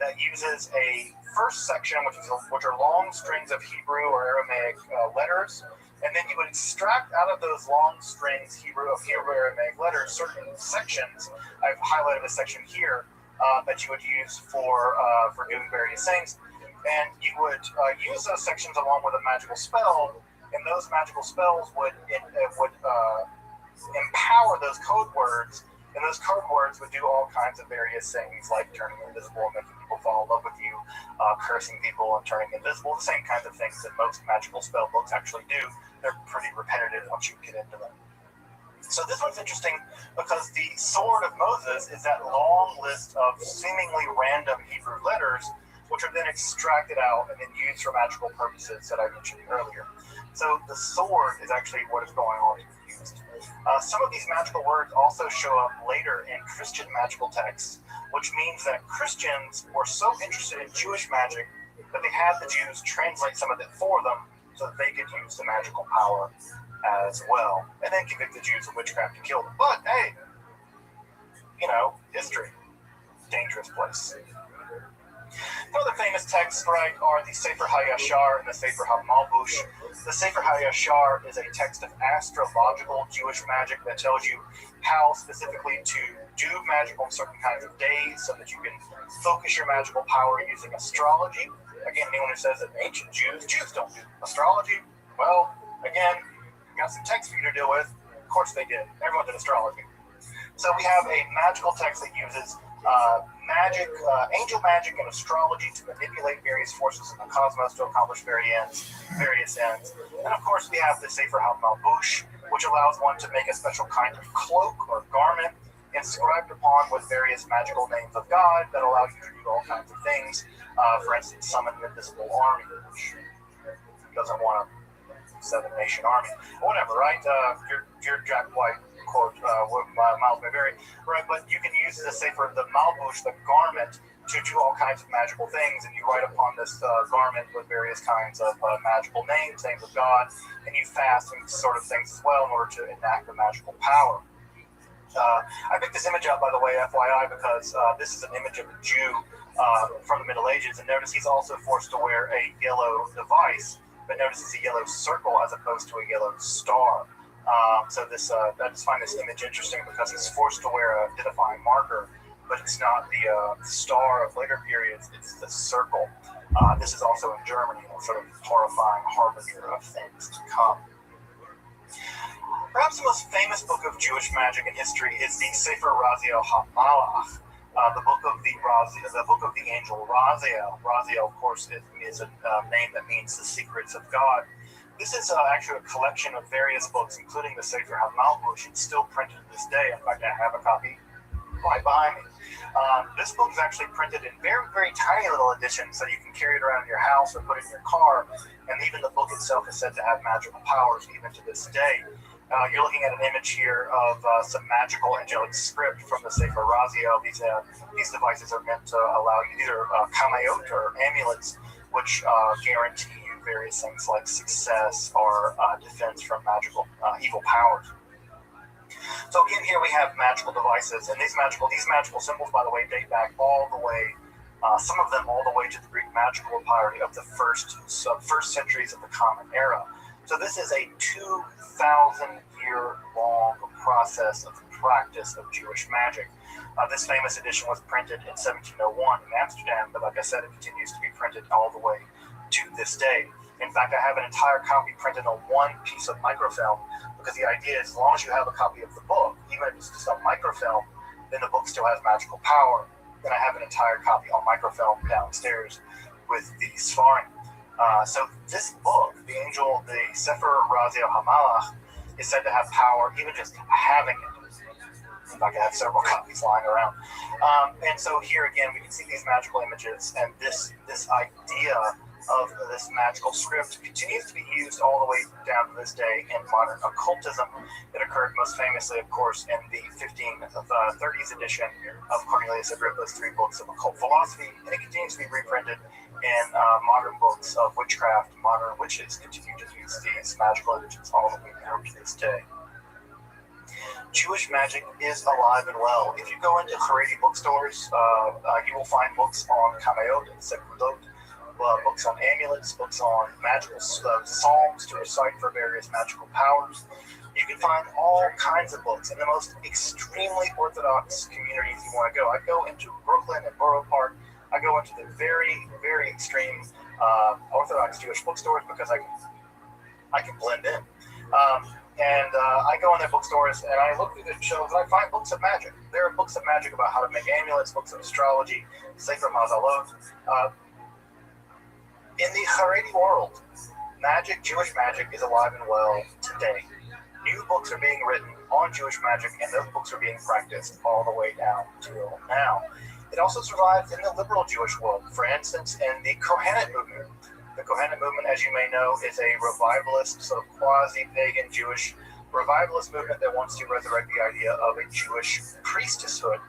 [SPEAKER 2] that uses a first section, which are long strings of Hebrew or Aramaic letters, and then you would extract out of those long strings Hebrew Aramaic letters certain sections. I've highlighted a section here that you would use for doing various things, and you would use those sections along with a magical spell. And those magical spells would empower those code words, and those code words would do all kinds of various things, like turning invisible and making people will fall in love with you, cursing people and turning invisible, the same kinds of things that most magical spell books actually do. They're pretty repetitive once you get into them. So this one's interesting because the Sword of Moses is that long list of seemingly random Hebrew letters, which are then extracted out and then used for magical purposes that I mentioned earlier. So the sword is actually what is going on used. Some of these magical words also show up later in Christian magical texts, which means that Christians were so interested in Jewish magic that they had the Jews translate some of it for them so that they could use the magical power as well, and then convict the Jews of witchcraft and kill them. But hey, history, dangerous place. Some other famous texts, right, are the Sefer HaYashar and the Sefer HaMalbush. The Sefer HaYashar is a text of astrological Jewish magic that tells you how specifically to do magic on certain kinds of days so that you can focus your magical power using astrology. Again, anyone who says that ancient Jews don't do astrology, well, again, got some text for you to deal with. Of course they did. Everyone did astrology. So we have a magical text that uses magic, angel magic and astrology to manipulate various forces in the cosmos to accomplish various ends. And of course we have the Sefer HaMalbush, which allows one to make a special kind of cloak or garment inscribed upon with various magical names of God that allow you to do all kinds of things. For instance, summon an invisible army, which doesn't want a 7-nation army, or whatever, right? Your Jack White quote, miles may vary, right? But you can use the Sefer, the Malbush, the garment, to do all kinds of magical things, and you write upon this garment with various kinds of magical names of God, and you fast and sort of things as well in order to enact the magical power. I picked this image up, by the way, FYI, because this is an image of a Jew from the Middle Ages, and notice he's also forced to wear a yellow device, but notice it's a yellow circle as opposed to a yellow star. So this, I just find this image interesting because he's forced to wear a identifying marker, but it's not the star of later periods, it's the circle. This is also in Germany, a sort of horrifying harbinger of things to come. Perhaps the most famous book of Jewish magic in history is the Sefer Raziel HaMalach, the book of the angel Raziel. Raziel, of course, is a name that means the secrets of God. This is actually a collection of various books, including the Sefer HaMalbush. It's still printed to this day. In fact, I have a copy right behind me. This book is actually printed in very, very tiny little editions, so you can carry it around in your house or put it in your car. And even the book itself is said to have magical powers even to this day. You're looking at an image here of some magical angelic script from the Sefer Raziel. These devices are meant to allow you either kamayot or amulets, which guarantee you various things like success or defense from magical evil powers. So again, here we have magical devices, and these magical symbols, by the way, date back all the way, some of them all the way to the Greek magical papyri of the first centuries of the Common Era. So this is a 2,000-year-long process of practice of Jewish magic. This famous edition was printed in 1701 in Amsterdam, but like I said, it continues to be printed all the way to this day. In fact, I have an entire copy printed on one piece of microfilm, because the idea is as long as you have a copy of the book, even if it's just on microfilm, then the book still has magical power. Then I have an entire copy on microfilm downstairs with the Sfarim. So this book, the Sefer Raziel HaMalach, is said to have power, even just having it. In fact, I have several copies lying around. And so here again, we can see these magical images, and this idea of this magical script continues to be used all the way down to this day in modern occultism. It occurred most famously, of course, in the 1530s edition of Cornelius Agrippa's 3 books of occult philosophy, and it continues to be reprinted in modern books of witchcraft. Modern witches continue to use these magical images all the way down to this day. Jewish magic is alive and well. If you go into Haredi bookstores, you will find books on Kamayot and Sekudot, books on amulets, books on magical psalms to recite for various magical powers. You can find all kinds of books in the most extremely orthodox communities you want to go. I go into Brooklyn and Borough Park. I go into the very, very extreme Orthodox Jewish bookstores because I can blend in. And I go in their bookstores and I look through the shelves and I find books of magic. There are books of magic about how to make amulets, books of astrology, Sefer Mazalot. In the Haredi world, magic, Jewish magic, is alive and well today. New books are being written on Jewish magic, and those books are being practiced all the way down till now. It also survives in the liberal Jewish world. For instance, in the Kohenet movement. The Kohenet movement, as you may know, is a revivalist, sort of quasi-pagan Jewish revivalist movement that wants to resurrect the idea of a Jewish priestesshood,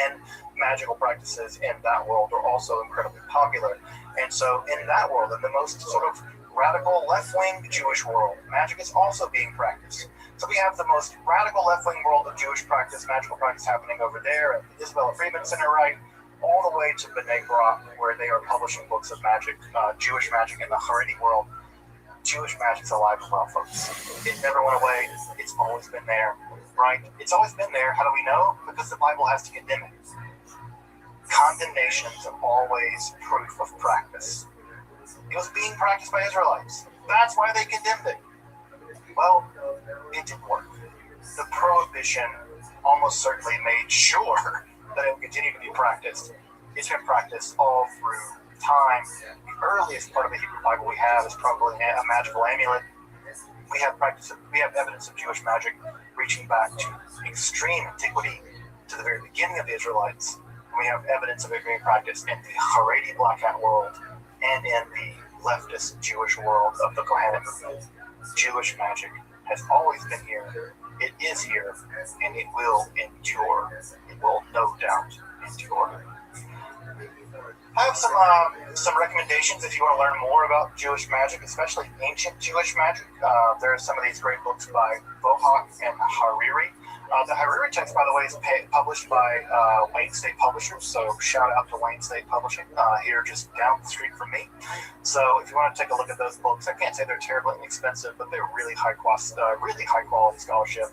[SPEAKER 2] and magical practices in that world are also incredibly popular. And so in that world, in the most sort of radical left-wing Jewish world, magic is also being practiced. So we have the most radical left-wing world of Jewish practice, magical practice happening over there at the Isabella Freeman Center, right, all the way to B'nai B'rach, where they are publishing books of magic, Jewish magic in the Haredi world. Jewish magic's alive and well, folks. It never went away. It's always been there, right? It's always been there. How do we know? Because the Bible has to condemn it. Condemnations are always proof of practice. It was being practiced by Israelites. That's why they condemned it. Well, it didn't work. The prohibition almost certainly made sure that it would continue to be practiced. It's been practiced all through time. The earliest part of the Hebrew Bible we have is probably a magical amulet. We have evidence of Jewish magic reaching back to extreme antiquity, to the very beginning of the Israelites. We have evidence of it being practiced in the Haredi Black Hat world and in the leftist Jewish world of the Kohenet movement. Jewish magic has always been here. It is here, and it will endure. It will no doubt endure. I have some recommendations if you want to learn more about Jewish magic, especially ancient Jewish magic. There are some of these great books by Bohak and Hariri. The Hariri text, by the way, is published by Wayne State Publishers, so shout out to Wayne State Publishing here just down the street from me. So if you want to take a look at those books, I can't say they're terribly inexpensive, but they're really high quality scholarship.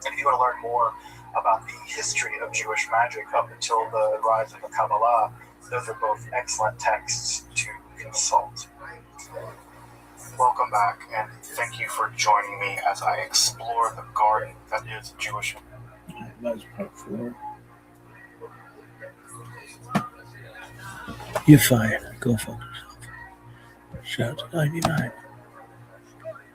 [SPEAKER 2] And if you want to learn more about the history of Jewish magic up until the rise of the Kabbalah, those are both excellent texts to consult. Welcome back, and thank you for joining me as I explore the garden that is Jewish.
[SPEAKER 1] That's part 4.
[SPEAKER 3] You're fired. Go fuck yourself. Shout to 99.